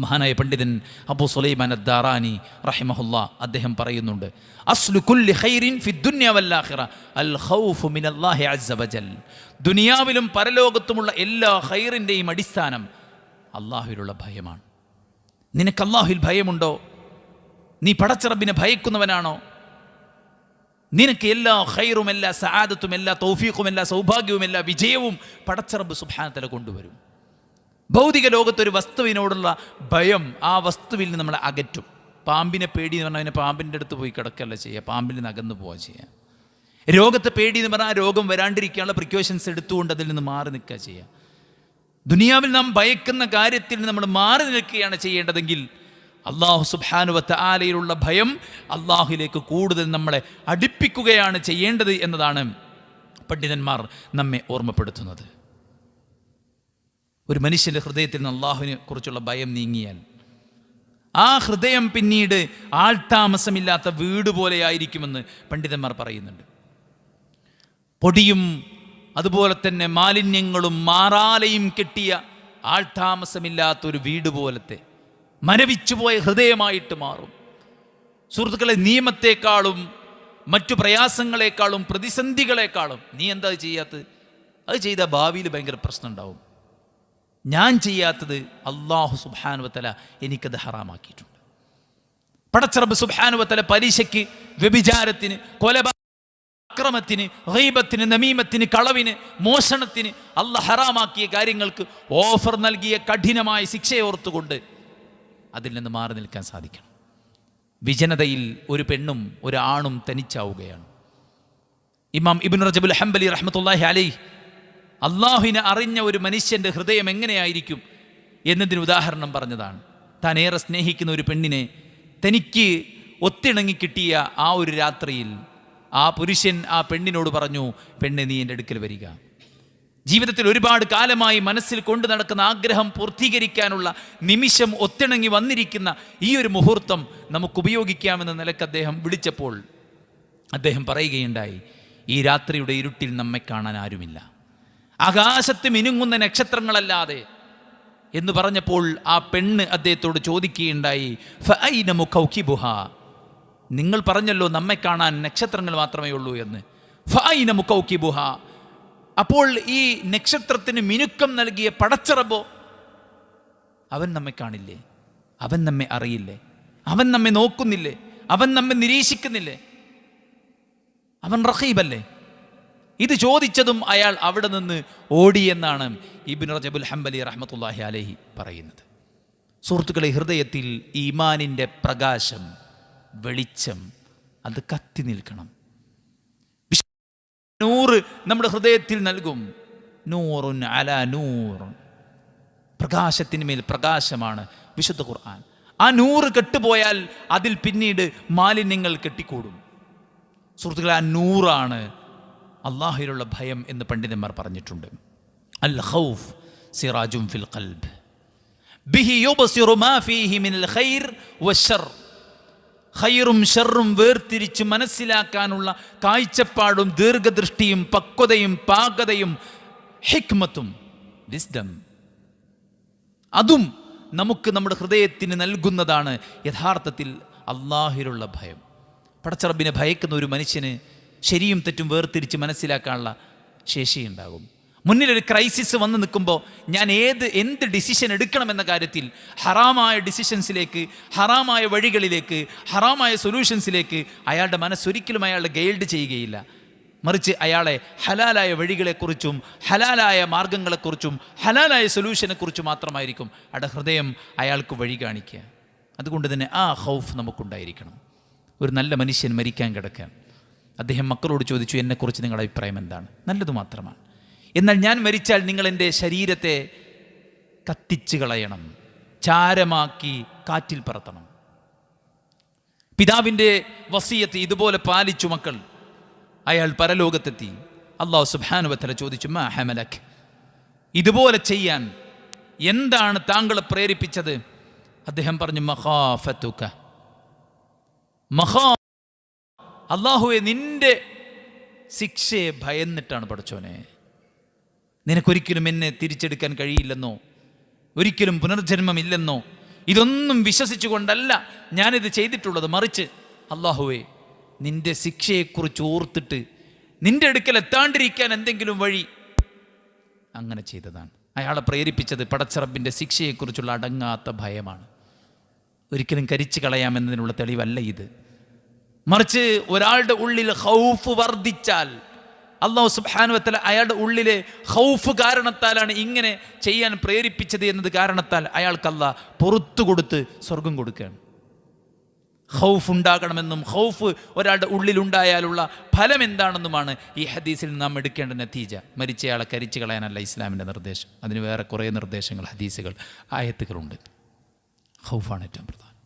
മഹാനായ പണ്ഡിതൻ അബൂ സുലൈമാൻ അദ്ദാറാനി റഹിമഹുല്ലാ അദ്ദേഹം പറയുന്നുണ്ട്, അസ്ലു കുല്ലി ഖൈറിൻ ഫി ദുനിയ വൽ ആഖിറ അൽ ഖൗഫു മിനല്ലാഹി അസ്സ വജൽ. ദുനിയാവിലും പരലോകത്തുമുള്ള എല്ലാ ഖൈറിൻ്റെയും അടിസ്ഥാനം അല്ലാഹുവിലുള്ള ഭയമാണ്. നിനക്ക് അല്ലാഹുവിൽ ഭയമുണ്ടോ? നീ പടച്ച റബ്ബിനെ ഭയക്കുന്നവനാണോ? നിനക്ക് എല്ലാ ഖൈറും, എല്ലാ സആദത്തും, എല്ലാ തൗഫീഖും, എല്ലാ സൗഭാഗ്യവും, എല്ലാ വിജയവും പടച്ച റബ്ബ് സുബ്ഹാനഹു വ തആല കൊണ്ടുവരും. ഭൗതിക ലോകത്തൊരു വസ്തുവിനോടുള്ള ഭയം ആ വസ്തുവിൽ നിന്ന് നമ്മളെ അകറ്റും. പാമ്പിനെ പേടി എന്ന് പറഞ്ഞാൽ അതിനെ പാമ്പിൻ്റെ അടുത്ത് പോയി കിടക്കല്ല ചെയ്യുക, പാമ്പിൽ നിന്ന് അകന്നു പോവുക ചെയ്യുക. രോഗത്തെ പേടി എന്ന് പറഞ്ഞാൽ ആ രോഗം വരാണ്ടിരിക്കാനുള്ള പ്രിക്കോഷൻസ് എടുത്തുകൊണ്ട് അതിൽ നിന്ന് മാറി നിൽക്കുക ചെയ്യുക. ദുനിയാവിൽ നാം ഭയക്കുന്ന കാര്യത്തിൽ നിന്ന് നമ്മൾ മാറി നിൽക്കുകയാണ് ചെയ്യേണ്ടതെങ്കിൽ അല്ലാഹു സുബ്ഹാനഹു വ തആലയിലുള്ള ഭയം അല്ലാഹുവിലേക്ക് കൂടുതൽ നമ്മളെ അടുപ്പിക്കുകയാണ് ചെയ്യേണ്ടത് എന്നതാണ് പണ്ഡിതന്മാർ നമ്മെ ഓർമ്മപ്പെടുത്തുന്നത്. ഒരു മനുഷ്യൻ്റെ ഹൃദയത്തിൽ നിന്ന് അല്ലാഹുവിനെ കുറിച്ചുള്ള ഭയം നീങ്ങിയാൽ ആ ഹൃദയം പിന്നീട് ആൾതാമസമില്ലാത്ത വീട് പോലെയായിരിക്കുമെന്ന് പണ്ഡിതന്മാർ പറയുന്നുണ്ട്. പൊടിയും അതുപോലെ തന്നെ മാലിന്യങ്ങളും മാറാലയും കെട്ടിയ ആൾതാമസമില്ലാത്തൊരു വീട് പോലത്തെ മരവിച്ചുപോയ ഹൃദയമായിട്ട് മാറും. സുഹൃത്തുക്കളെ, നിയമത്തെക്കാളും മറ്റു പ്രയാസങ്ങളെക്കാളും പ്രതിസന്ധികളെക്കാളും നീ എന്താ ചെയ്യാത്തത്? അത് ചെയ്താൽ ഭാവിയിൽ ഭയങ്കര പ്രശ്നം ഉണ്ടാവും. ഞാൻ ചെയ്യാത്തത് അല്ലാഹു സുബ്ഹാനഹു വ തആല എനിക്കത് ഹറാമാക്കിയിട്ടുണ്ട്. പടച്ച റബ്ബ് സുബ്ഹാനഹു വ തആല പലിശയ്ക്ക്, വ്യഭിചാരത്തിന്, അക്രമത്തിന്, ഗീബത്തിന്, നമീമത്തിന്, കളവിന്, മോഷണത്തിന് അല്ലാഹ് ഹറാമാക്കിയ കാര്യങ്ങൾക്ക് ഓഫർ നൽകിയ കഠിനമായ ശിക്ഷയെ ഓർത്തുകൊണ്ട് അതിൽ നിന്ന് മാറി നിൽക്കാൻ സാധിക്കണം. വിജനതയിൽ ഒരു പെണ്ണും ഒരു ആണും തനിച്ചാവുകയാണ്. ഇമാം ഇബ്നു റജബുൽ ഹംബലി റഹ്മത്തുള്ളാഹി അലൈഹി അള്ളാഹുവിനെ അറിഞ്ഞ ഒരു മനുഷ്യൻ്റെ ഹൃദയം എങ്ങനെയായിരിക്കും എന്നതിന് ഉദാഹരണം പറഞ്ഞതാണ്. താൻ ഏറെ സ്നേഹിക്കുന്ന ഒരു പെണ്ണിനെ തനിക്ക് ഒത്തിണങ്ങി കിട്ടിയ ആ ഒരു രാത്രിയിൽ ആ പുരുഷൻ ആ പെണ്ണിനോട് പറഞ്ഞു, പെണ്ണെ നീ എൻ്റെ അടുക്കൽ വരിക, ജീവിതത്തിൽ ഒരുപാട് കാലമായി മനസ്സിൽ കൊണ്ടു നടക്കുന്ന ആഗ്രഹം പൂർത്തീകരിക്കാനുള്ള നിമിഷം ഒത്തിണങ്ങി വന്നിരിക്കുന്ന ഈ ഒരു മുഹൂർത്തം നമുക്ക് ഉപയോഗിക്കാമെന്ന നിലക്ക് അദ്ദേഹം വിളിച്ചപ്പോൾ അദ്ദേഹം പറയുകയുണ്ടായി, ഈ രാത്രിയുടെ ഇരുട്ടിൽ നമ്മെ കാണാൻ ആരുമില്ല, ആകാശത്ത് മിനുങ്ങുന്ന നക്ഷത്രങ്ങളല്ലാതെ എന്ന് പറഞ്ഞപ്പോൾ ആ പെണ്ണ് അദ്ദേഹത്തോട് ചോദിക്കുകയുണ്ടായി, ഫഅൈന മുകൗകിബുഹ, നിങ്ങൾ പറഞ്ഞല്ലോ നമ്മെ കാണാൻ നക്ഷത്രങ്ങൾ മാത്രമേ ഉള്ളൂ എന്ന്. ഫഅൈന മുകൗകിബുഹ, അപ്പോൾ ഈ നക്ഷത്രത്തിന് മിനുക്കം നൽകിയ പടച്ചറബോ, അവൻ നമ്മെ കാണില്ലേ? അവൻ നമ്മെ അറിയില്ലേ? അവൻ നമ്മെ നോക്കുന്നില്ലേ? അവൻ നമ്മെ നിരീക്ഷിക്കുന്നില്ലേ? അവൻ റഖീബല്ലേ? ഇത് ചോദിച്ചതും അയാൾ അവിടെ നിന്ന് ഓടിയെന്നാണ് ഇബ്നു റജബുൽ ഹംബലി റഹ്മത്തുള്ളാഹി അലൈഹി പറയുന്നത്. സുഹൃത്തുക്കളെ, ഹൃദയത്തിൽ ഈമാനിൻ്റെ പ്രകാശം, വെളിച്ചം അത് കത്തി നിൽക്കണം. നൂറ് നമ്മുടെ ഹൃദയത്തിൽ നൽകും. നൂറുൻ അലാ നൂർ, പ്രകാശത്തിന് മേൽ പ്രകാശമാണ് വിശുദ്ധ ഖുർആൻ. ആ നൂറ് കെട്ടുപോയാൽ അതിൽ പിന്നീട് മാലിന്യങ്ങൾ കെട്ടിക്കൂടും. സുഹൃത്തുക്കളെ, ആ നൂറാണ് അല്ലാഹുവിലുള്ള ഭയം എന്ന് പണ്ഡിതന്മാർ പറഞ്ഞിട്ടുണ്ട്. അൽ ഖൗഫ് സിറാജും ഫിൽ ഖൽബ് ബിഹി യുബ്സിറു മാ ഫീഹി മിനൽ ഖൈർ വശർ. ഖൈറും ഷർറും വേർതിരിച്ച് മനസ്സിലാക്കാനുള്ള കാഴ്ചപ്പാടും ദീർഘദൃഷ്ടിയും പക്വതയും പാകതയും ഹിക്മത്തും വിസ്ഡം, അതും നമുക്ക് നമ്മുടെ ഹൃദയത്തിന് നൽകുന്നതാണ് യഥാർത്ഥത്തിൽ അല്ലാഹുവിലുള്ള ഭയം. പടച്ചറബിനെ ഭയക്കുന്ന ഒരു മനുഷ്യന് ശരിയും തെറ്റും വേർതിരിച്ച് മനസ്സിലാക്കാനുള്ള ശേഷിയുണ്ടാകും. മുന്നിലൊരു ക്രൈസിസ് വന്ന് നിൽക്കുമ്പോൾ ഞാൻ എന്ത് ഡിസിഷൻ എടുക്കണമെന്ന കാര്യത്തിൽ ഹറാമായ ഡിസിഷൻസിലേക്ക്, ഹറാമായ വഴികളിലേക്ക്, ഹറാമായ സൊല്യൂഷൻസിലേക്ക് അയാളുടെ മനസ്സൊരിക്കലും അയാളെ ഗൈഡ് ചെയ്യുകയില്ല. മറിച്ച് അയാളെ ഹലാലായ വഴികളെക്കുറിച്ചും ഹലാലായ മാർഗങ്ങളെക്കുറിച്ചും ഹലാലായ സൊല്യൂഷനെക്കുറിച്ചും മാത്രമായിരിക്കും അയാളുടെ ഹൃദയം അയാൾക്ക് വഴി കാണിക്കുക. അതുകൊണ്ട് തന്നെ ആ ഖൗഫ് നമുക്കുണ്ടായിരിക്കണം. ഒരു നല്ല മനുഷ്യൻ മരിക്കാൻ കിടക്കാൻ അദ്ദേഹം മക്കളോട് ചോദിച്ചു, എന്നെക്കുറിച്ച് നിങ്ങളുടെ അഭിപ്രായം എന്താണ്? നല്ലത് മാത്രമാണ്. എന്നാൽ ഞാൻ മരിച്ചാൽ നിങ്ങൾ എൻ്റെ ശരീരത്തെ കത്തിച്ച് കളയണം, ചാരമാക്കി കാറ്റിൽ പറത്തണം. പിതാവിൻ്റെ വസിയത്ത് ഇതുപോലെ പാലിച്ചു മക്കൾ. അയാൾ പരലോകത്തെത്തി. അല്ലാഹു സുബ്ഹാനഹു വ തആല ചോദിച്ചു, മാ ഹമലക്, ഇതുപോലെ ചെയ്യാൻ എന്താണ് താങ്കളെ പ്രേരിപ്പിച്ചത്? അദ്ദേഹം പറഞ്ഞു, മഖാഫതുക, അല്ലാഹുവേ, നിന്റെ ശിക്ഷയെ ഭയന്നിട്ടാണ് പടച്ചോനെ. നിനക്കൊരിക്കലും എന്നെ തിരിച്ചെടുക്കാൻ കഴിയില്ലെന്നോ, ഒരിക്കലും പുനർജന്മമില്ലെന്നോ, ഇതൊന്നും വിശ്വസിച്ചു കൊണ്ടല്ല ഞാനിത് ചെയ്തിട്ടുള്ളത്. മറിച്ച് അല്ലാഹുവേ, നിന്റെ ശിക്ഷയെക്കുറിച്ച് ഓർത്തിട്ട് നിന്റെ അടുക്കൽ എത്താണ്ടിരിക്കാൻ എന്തെങ്കിലും വഴി, അങ്ങനെ ചെയ്തതാണ്. അയാളെ പ്രേരിപ്പിച്ചത് പടച്ചറബിൻ്റെ ശിക്ഷയെക്കുറിച്ചുള്ള അടങ്ങാത്ത ഭയമാണ്. ഒരിക്കലും കരിച്ചു കളയാമെന്നതിനുള്ള തെളിവല്ല ഇത്. മറിച്ച് ഒരാളുടെ ഉള്ളിൽ ഖൗഫ് വർദ്ധിച്ചാൽ അല്ലാഹു സുബ്ഹാനഹു വ തആല അയാളുടെ ഉള്ളിലെ ഖൗഫ് കാരണത്താലാണ് ഇങ്ങനെ ചെയ്യാൻ പ്രേരിപ്പിച്ചത് എന്നത് കാരണത്താൽ അയാൾക്ക് അല്ലാഹ് പുറത്തു കൊടുത്ത് സ്വർഗം കൊടുക്കുകയാണ്. ഖൗഫ് ഉണ്ടാകണമെന്നും ഖൗഫ് ഒരാളുടെ ഉള്ളിലുണ്ടായാലുള്ള ഫലം എന്താണെന്നുമാണ് ഈ ഹദീസിൽ നാം എടുക്കേണ്ട നതീജ. മരിച്ചയാളെ കരിച്ചു കളയാനല്ല ഇസ്ലാമിൻ്റെ നിർദ്ദേശം. അതിന് വേറെ കുറേ നിർദ്ദേശങ്ങൾ, ഹദീസുകൾ, ആയത്തുകളുണ്ട്. ഖൗഫാണ് ഏറ്റവും പ്രധാനം.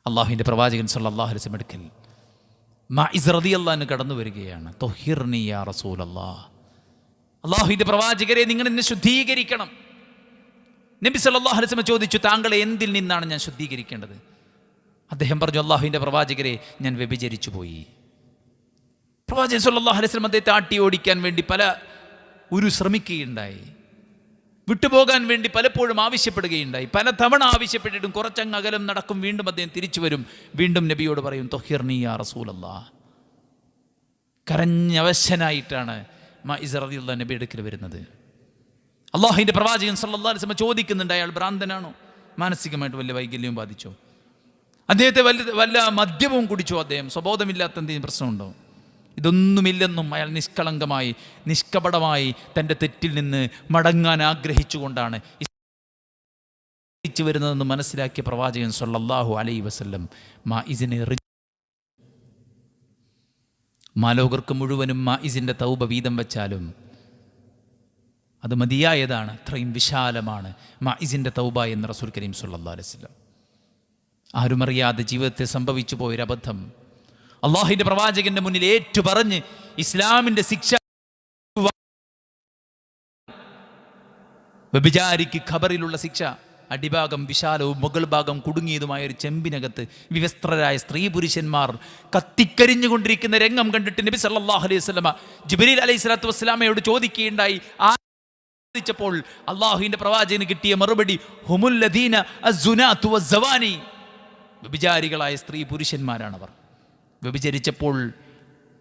അള്ളാഹുവിൻ്റെ പ്രവാചകൻ സല്ലല്ലാഹു അലൈഹി വസല്ലം അടുക്കൽ മഅ്ഇസ് റളിയല്ലാഹു അൻഹു കടന്നു വരികയാണ്. തൊഹിർനി യാ റസൂലല്ലാഹ്, അള്ളാഹുവിൻ്റെ പ്രവാചകരെ, നിങ്ങൾ എന്നെ ശുദ്ധീകരിക്കണം. നബി സല്ലല്ലാഹു അലൈഹി വസല്ലം ചോദിച്ചു, താങ്കളെ എന്തിൽ നിന്നാണ് ഞാൻ ശുദ്ധീകരിക്കേണ്ടത്? അദ്ദേഹം പറഞ്ഞു, അള്ളാഹുവിൻ്റെ പ്രവാചകരെ, ഞാൻ വ്യഭിചരിച്ചു പോയി. പ്രവാചകൻ സല്ലല്ലാഹു അലൈഹി വസല്ലം അദ്ദേഹത്തെ ആട്ടി ഓടിക്കാൻ വേണ്ടി ശ്രമിക്കുകയുണ്ടായി. വിട്ടുപോകാൻ വേണ്ടി പലപ്പോഴും ആവശ്യപ്പെടുകയുണ്ടായി. പല തവണ ആവശ്യപ്പെട്ടിട്ടും കുറച്ചങ്ങ് അകലം നടക്കും, വീണ്ടും അദ്ദേഹം തിരിച്ചു വരും, വീണ്ടും നബിയോട് പറയും, തൊഹിർനി യാ റസൂലല്ലാഹ്. കരഞ്ഞവശനായിട്ടാണ് മഅ്ഇസ് റളിയല്ലാഹു നബി അടുക്കൽ വരുന്നത്. അള്ളാഹുവിൻ്റെ പ്രവാചകൻ സല്ലല്ലാഹു അലൈഹി വസല്ലം ചോദിക്കുന്നുണ്ട്, അയാൾ ഭ്രാന്തനാണോ? മാനസികമായിട്ട് വലിയ വൈകല്യവും ബാധിച്ചോ? അദ്ദേഹത്തെ വല്ല മദ്യവും കുടിച്ചോ? അദ്ദേഹം സ്വബോധമില്ലാത്ത എന്തെങ്കിലും പ്രശ്നമുണ്ടോ? ഇതൊന്നുമില്ലെന്നും അയാൾ നിഷ്കളങ്കമായി നിഷ്കപടമായി തൻ്റെ തെറ്റിൽ നിന്ന് മടങ്ങാൻ ആഗ്രഹിച്ചുകൊണ്ടാണ് തിരിച്ചു വരുന്നതെന്ന് മനസ്സിലാക്കിയ പ്രവാചകൻ സല്ലല്ലാഹു അലൈഹി വസല്ലം മഅ്ഇസിനെ മാലോകർക്ക് മുഴുവനും മഅ്ഇസിൻ്റെ തൗബ വീതം വെച്ചാലും അത് മതിയായതാണ്, അത്രയും വിശാലമാണ് മഅ്ഇസിൻ്റെ തൗബ എന്ന് റസൂൽ കരീം സല്ലല്ലാഹു അലൈഹി വസല്ലം. ആരുമറിയാതെ ജീവിതത്തിൽ സംഭവിച്ചു പോയൊരബദ്ധം അള്ളാഹുവിൻ്റെ പ്രവാചകന്റെ മുന്നിൽ ഏറ്റുപറഞ്ഞ് ഇസ്ലാമിൻ്റെ ശിക്ഷ വ്യഭിചാരിക്ക് ഖബറിലുള്ള ശിക്ഷ അടിഭാഗം വിശാലവും മുകൾ ഭാഗം കുടുങ്ങിയതുമായ ഒരു ചെമ്പിനകത്ത് വിവസ്ത്രരായ സ്ത്രീ പുരുഷന്മാർ കത്തിക്കരിഞ്ഞുകൊണ്ടിരിക്കുന്ന രംഗം കണ്ടിട്ട് നബി സല്ലല്ലാഹു അലൈഹി വസല്ലമ ജിബ്രീൽ അലൈഹി സ്വലാത്തു വസ്സലാമയോട് ചോദിക്കുകയുണ്ടായി. ചോദിച്ചപ്പോൾ അള്ളാഹുവിന്റെ പ്രവാചകന് കിട്ടിയ മറുപടി ഹുമുൽ ലദീന അസ്സുനാതു വസ്സവാനി, വ്യഭിചാരികളായ സ്ത്രീ പുരുഷന്മാരാണവർ. വ്യഭിചരിച്ചപ്പോൾ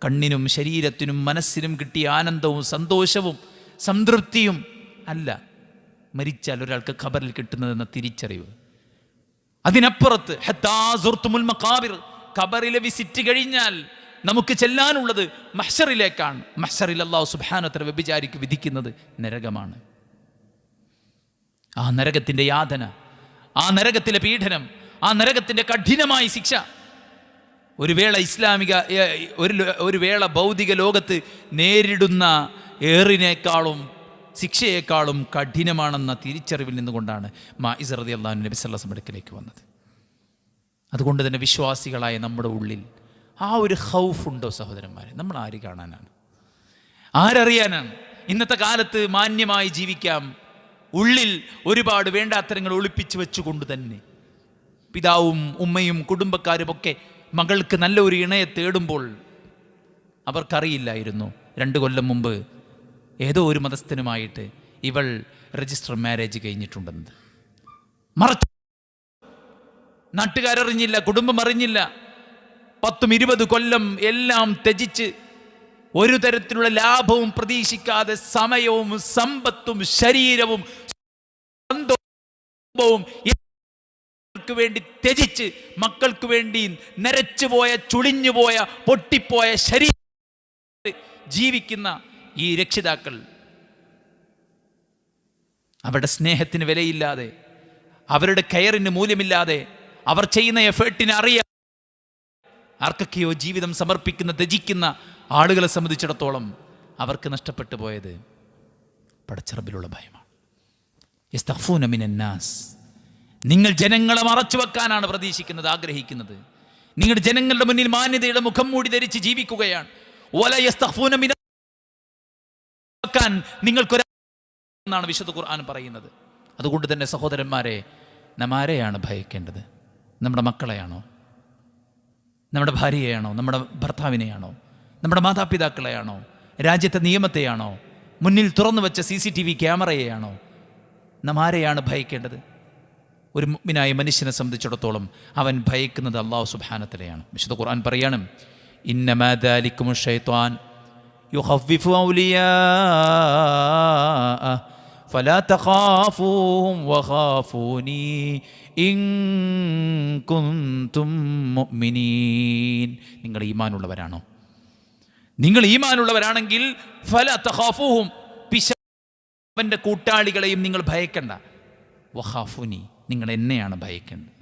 കണ്ണിനും ശരീരത്തിനും മനസ്സിനും കിട്ടിയ ആനന്ദവും സന്തോഷവും സംതൃപ്തിയും അല്ല മരിച്ചാൽ ഒരാൾക്ക് ഖബറിൽ കിട്ടുന്നതെന്ന തിരിച്ചറിവ്. അതിനപ്പുറത്ത് ഹത്താ സുർത്തുമുൽ മഖാബിർ, ഖബറിലെ വിസിറ്റ് കഴിഞ്ഞാൽ നമുക്ക് ചെല്ലാനുള്ളത് മഹ്ശറിലേക്കാണ്. മഹ്ശറിൽ അല്ലാഹു സുബ്ഹാനഹു വ തആല വ്യഭിചാരിക്ക് വിധിക്കുന്നത് നരകമാണ്. ആ നരകത്തിൻ്റെ യാതന, ആ നരകത്തിലെ പീഡനം, ആ നരകത്തിൻ്റെ കഠിനമായ ശിക്ഷ ഒരു വേള ഒരു വേള ഭൗതിക ലോകത്ത് നേരിടുന്ന ഏറിനേക്കാളും ശിക്ഷയേക്കാളും കഠിനമാണെന്ന തിരിച്ചറിവിൽ നിന്നുകൊണ്ടാണ് മാഇസ് റളിയല്ലാഹു അൻഹു നബി സല്ലല്ലാഹു അലൈഹി വസല്ലം അടുക്കലേക്ക് വന്നത്. അതുകൊണ്ട് തന്നെ വിശ്വാസികളായ നമ്മുടെ ഉള്ളിൽ ആ ഒരു ഖൗഫുണ്ടോ സഹോദരന്മാരെ? നമ്മൾ ആര് കാണാനാണ്, ആരറിയാനാണ്? ഇന്നത്തെ കാലത്ത് മാന്യമായി ജീവിക്കാം, ഉള്ളിൽ ഒരുപാട് വേണ്ടാത്തരങ്ങൾ ഒളിപ്പിച്ചു വെച്ചുകൊണ്ട് തന്നെ പിതാവും ഉമ്മയും കുടുംബക്കാരുമൊക്കെ മകൾക്ക് നല്ല ഒരു ഇണയെ തേടുമ്പോൾ അവർക്കറിയില്ലായിരുന്നു 2 കൊല്ലം മുമ്പ് ഏതോ ഒരു മതസ്ഥനുമായിട്ട് ഇവൾ രജിസ്റ്റർ മാരേജ് കഴിഞ്ഞിട്ടുണ്ടെന്ന്. നാട്ടുകാരറിഞ്ഞില്ല, കുടുംബം അറിഞ്ഞില്ല. 10-20 കൊല്ലം എല്ലാം ത്യജിച്ച് ഒരു തരത്തിലുള്ള ലാഭവും പ്രതീക്ഷിക്കാതെ സമയവും സമ്പത്തും ശരീരവും വേണ്ടി ത്യജിച്ച് മക്കൾക്ക് വേണ്ടി നരച്ചുപോയ, ചുളിഞ്ഞുപോയ, പൊട്ടിപ്പോയ ശരീരം ജീവിക്കുന്ന ഈ രക്ഷിതാക്കൾ അവരുടെ സ്നേഹത്തിന് വിലയില്ലാതെ, അവരുടെ കെയറിന് മൂല്യമില്ലാതെ, അവർ ചെയ്യുന്ന എഫേർട്ടിന് അറിയാം ആർക്കൊക്കെയോ ജീവിതം സമർപ്പിക്കുന്ന, ത്യജിക്കുന്ന ആളുകളെ സംബന്ധിച്ചിടത്തോളം അവർക്ക് നഷ്ടപ്പെട്ടു പോയത് പടച്ചറബിലുള്ള ഭയമാണ്. യസ്തഖ്ഫൂന മിനന്നാസ്, നിങ്ങൾ ജനങ്ങളെ മറച്ചു വെക്കാനാണ് പ്രതീക്ഷിക്കുന്നത്, ആഗ്രഹിക്കുന്നത്. നിങ്ങളുടെ ജനങ്ങളുടെ മുന്നിൽ മാന്യതയുടെ മുഖം മൂടി ധരിച്ച് ജീവിക്കുകയാണ്. വല യസ്തഖ്ഫൂന മിന നിങ്ങൾക്കൊരാണ് വിശുദ്ധ ഖുർആൻ പറയുന്നത്. അതുകൊണ്ട് തന്നെ സഹോദരന്മാരെ, നാം ആരെയാണ് ഭയക്കേണ്ടത്? നമ്മുടെ മക്കളെയാണോ? നമ്മുടെ ഭാര്യയെയാണോ? നമ്മുടെ ഭർത്താവിനെയാണോ? നമ്മുടെ മാതാപിതാക്കളെയാണോ? രാജ്യത്തെ നിയമത്തെയാണോ? മുന്നിൽ തുറന്നു വെച്ച CCTV ക്യാമറയെയാണോ? നാം ആരെയാണ് ഭയക്കേണ്ടത്? ഒരു മുഅ്മിനായ മനുഷ്യനെ സംബന്ധിച്ചിടത്തോളം അവൻ ഭയക്കുന്നത് അല്ലാഹു സുബ്ഹാനഹു വ തആലയാണ്. വിശുദ്ധ ഖുർആൻ പറയാണ്, ഇന്നമാ ദാലികുമു ശൈത്വാൻ യുഖവ്വിഫു ഔലിയാഅ ഫലാ തഖാഫൂഹും വഖാഫൂനി ഇൻ കുൻതും മുഅ്മിനീൻ. നിങ്ങൾ ഈമാനുള്ളവരാണോ? നിങ്ങൾ ഈമാനുള്ളവരാണെങ്കിൽ ഫലാ തഖാഫൂഹും, അവൻ്റെ കൂട്ടാളികളെയും നിങ്ങൾ ഭയക്കണ്ട. വഖാഫൂനി, നിങ്ങൾ എന്നെയാണ് ഭയക്കേണ്ടത്.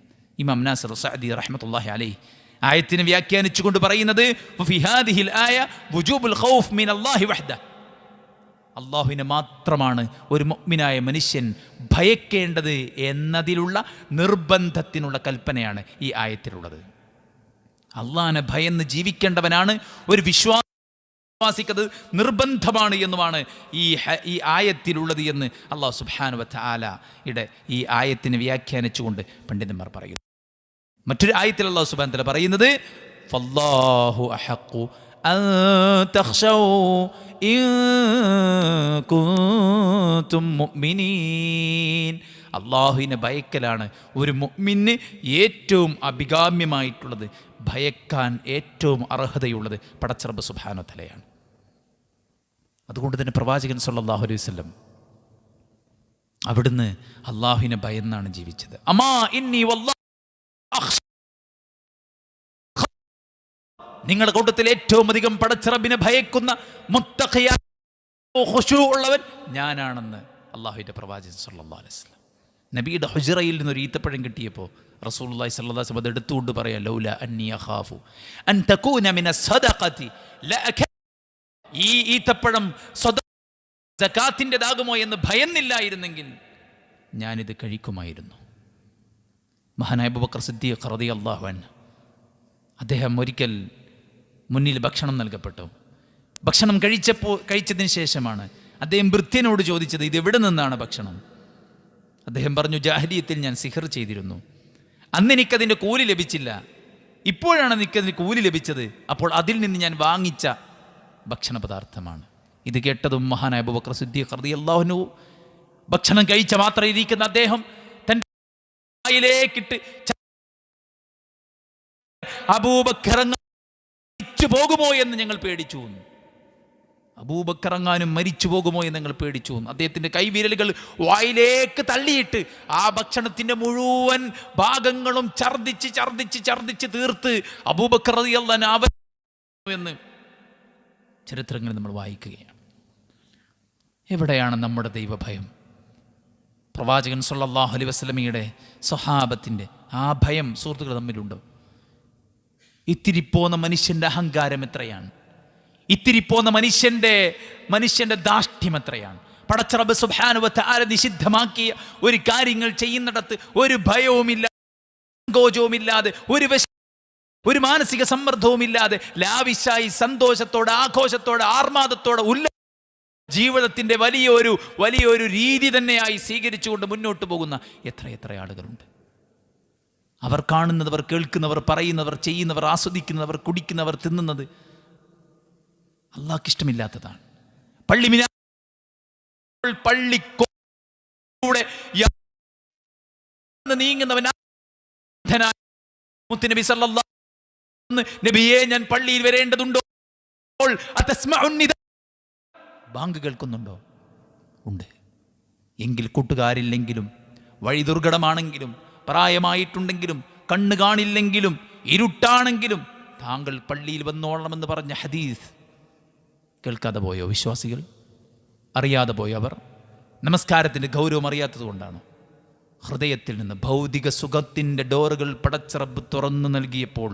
ഇമാം നാസിർ സഅദി റഹ്മത്തുള്ളാഹി അലൈഹി ആയത്തിനെ വ്യാഖ്യാനിച്ചുകൊണ്ട് പറയുന്നത്, ഫി ഹാദിഹിൽ ആയ വുജൂബുൽ ഖൗഫ് മിനല്ലാഹി വഹ്ദഹു, അല്ലാഹുവിനെ മാത്രമാണ് ഒരു മുഅ്മിനായ മനുഷ്യൻ ഭയക്കേണ്ടത് എന്നതിലുള്ള നിർബന്ധത്തിനുള്ള കൽപ്പനയാണ് ഈ ആയത്തിലുള്ളത്. അല്ലാഹുവിനെ ഭയന്ന് ജീവിക്കേണ്ടവനാണ് ഒരു വിശ്വാസിക്കത് നിർബന്ധമാണ് എന്നുമാണ് ഈ ആയത്തിലുള്ളത് എന്ന് അല്ലാഹു സുബ്ഹാനഹു വ തആലയുടെ ഈ ആയത്തിനെ വ്യാഖ്യാനിച്ചുകൊണ്ട് പണ്ഡിതന്മാർ പറയുന്നു. മറ്റൊരു ആയത്തിൽ അല്ലാഹു സുബ്ഹാനഹു വ തആല പറയുന്നത്, ഫല്ലാഹു അഹഖു അൻ തഖ്ശൗ ഇൻ കുൻതും മുഅ്മിനീൻ. അല്ലാഹുവിനെ ഭയക്കലാണ് ഒരു മുഅ്മിന് ഏറ്റവും അഭികാമ്യമായിട്ടുള്ളത്, ഭയക്കാൻ ഏറ്റവും അർഹതയുള്ളത് പടച്ചറബ് സുബ്ഹാനഹു വ തആലയാണ്. അതുകൊണ്ട് തന്നെ പ്രവാചകൻ സല്ലല്ലാഹു അലൈഹി വസല്ലം അവിടുന്ന് അല്ലാഹുവിനെ ഭയന്നാണ് ജീവിച്ചത്. അമാ ഇന്നി വല്ലാഹി, നിങ്ങളുടെ കൂട്ടത്തിൽ ഏറ്റവും അധികം പടച്ചറബിനെ ഭയക്കുന്ന മുത്തഖിയായ ഖുശൂഉള്ളവൻ ഞാനാണെന്ന് അല്ലാഹുവിൻ്റെ പ്രവാചകൻ സല്ലല്ലാഹു അലൈഹി വസല്ലം. നബിയുടെ ഹുജ്റയിൽ നിന്നൊരു ഈത്തപ്പഴം കിട്ടിയപ്പോൾ റസൂലുള്ളാഹി സ്വല്ലല്ലാഹു അലൈഹി വസല്ലം അത് എടുത്തുകൊണ്ട് പറയാം, ലൗലാ അന്നി അഖാഫു അൻ തകൂന മിനസ് സദഖതി ലഅക, ഈ ഈത്തപ്പഴം സകാത്തിൻ്റെതാകുമോ എന്ന് ഭയന്നില്ലായിരുന്നെങ്കിൽ ഞാനിത് കഴിക്കുമായിരുന്നു. മഹാനായ അബൂബക്കർ സിദ്ദീഖ് റളിയല്ലാഹു അൻഹു, അദ്ദേഹം ഒരിക്കൽ മുന്നിൽ ഭക്ഷണം നൽകപ്പെട്ടു. ഭക്ഷണം കഴിച്ചതിന് ശേഷമാണ് അദ്ദേഹം ഭൃത്യനോട് ചോദിച്ചത്, ഇത് എവിടെ നിന്നാണ് ഭക്ഷണം? അദ്ദേഹം പറഞ്ഞു, ജാഹിലിയത്തിൽ ഞാൻ സിഹർ ചെയ്തിരുന്നു, അന്ന് എനിക്കതിൻ്റെ കൂലി ലഭിച്ചില്ല, ഇപ്പോഴാണ് എനിക്കതിന് കൂലി ലഭിച്ചത്, അപ്പോൾ അതിൽ നിന്ന് ഞാൻ വാങ്ങിച്ച ഭക്ഷണ പദാർത്ഥമാണ്. ഇത് കേട്ടതും മഹാനായ അബൂബക്കർ സിദ്ദീഖ് റളിയല്ലാഹു അൻഹു, ഭക്ഷണം കഴിച്ച മാത്രം ഇരിക്കുന്ന അദ്ദേഹം തൻ്റെ വായിലേക്കിട്ട് അബൂബക്കർ മരിച്ചു പോകുമോ എന്ന് ഞങ്ങൾ പേടിച്ചു, അബൂബക്കർ എങ്ങാനും മരിച്ചു പോകുമോ എന്ന് ഞങ്ങൾ പേടിച്ചു. അദ്ദേഹത്തിൻ്റെ കൈവിരലുകൾ വായിലേക്ക് തള്ളിയിട്ട് ആ ഭക്ഷണത്തിൻ്റെ മുഴുവൻ ഭാഗങ്ങളും ഛർദ്ദിച്ച് തീർത്ത് അബൂബക്കർ റളിയല്ലാഹു അൻഹു എന്ന് ചരിത്രങ്ങൾ നമ്മൾ വായിക്കുകയാണ്. എവിടെയാണ് നമ്മുടെ ദൈവഭയം? പ്രവാചകൻ സല്ലല്ലാഹു അലൈഹി വസല്ലമയുടെ സ്വഹാബത്തിൻ്റെ ആ ഭയം സുഹൃത്തുക്കൾ തമ്മിലുണ്ടോ? ഇത്തിരി പോന്ന മനുഷ്യൻ്റെ അഹങ്കാരം എത്രയാണ്, ഇത്തിരി പോന്ന മനുഷ്യൻ്റെ ധാർഷ്ട്യം എത്രയാണ്. പടച്ച റബ്ബ് സുബ്ഹാനഹു വ തആല നിഷിദ്ധമാക്കിയ ഒരു കാര്യങ്ങൾ ചെയ്യുന്നിടത്ത് ഒരു ഭയവുമില്ലാതെ, സങ്കോചവുമില്ലാതെ, ഒരു മാനസിക സമ്മർദ്ദവുമില്ലാതെ ലാവിശായി സന്തോഷത്തോടെ, ആഘോഷത്തോടെ, ആർമാദത്തോടെ ജീവിതത്തിൻ്റെ വലിയൊരു രീതി തന്നെയായി സ്വീകരിച്ചുകൊണ്ട് മുന്നോട്ട് പോകുന്ന എത്ര ആളുകളുണ്ട്. അവർ കാണുന്നവർ, കേൾക്കുന്നവർ, പറയുന്നവർ, ചെയ്യുന്നവർ, ആസ്വദിക്കുന്നവർ, കുടിക്കുന്നവർ, തിന്നുന്നത് അള്ളാഹ്ക്ക് ഇഷ്ടമില്ലാത്തതാണ്. പള്ളിക്കൂടെ നീങ്ങുന്നവൻ നബി സല്ലല്ലാഹു അലൈഹി വസല്ലം, നബിയെ ഞാൻ പള്ളിയിൽ വരേണ്ടതുണ്ടോ? ബാങ്ക് കേൾക്കുന്നുണ്ടോ? ഉണ്ട്. എങ്കിൽ കൂട്ടുകാരില്ലെങ്കിലും, വഴി ദുർഘടമാണെങ്കിലും, പ്രായമായിട്ടുണ്ടെങ്കിലും, കണ്ണ് കാണില്ലെങ്കിലും, ഇരുട്ടാണെങ്കിലും താങ്കൾ പള്ളിയിൽ വന്നോളണമെന്ന് പറഞ്ഞ ഹദീസ് കേൾക്കാതെ പോയോ വിശ്വാസികൾ? അറിയാതെ പോയോ അവർ? നമസ്കാരത്തിൻ്റെ ഗൗരവം അറിയാത്തത് കൊണ്ടാണോ? ഹൃദയത്തിൽ നിന്ന് ഭൗതിക സുഖത്തിൻ്റെ ഡോറുകൾ പടച്ച റബ്ബ് തുറന്നു നൽകിയപ്പോൾ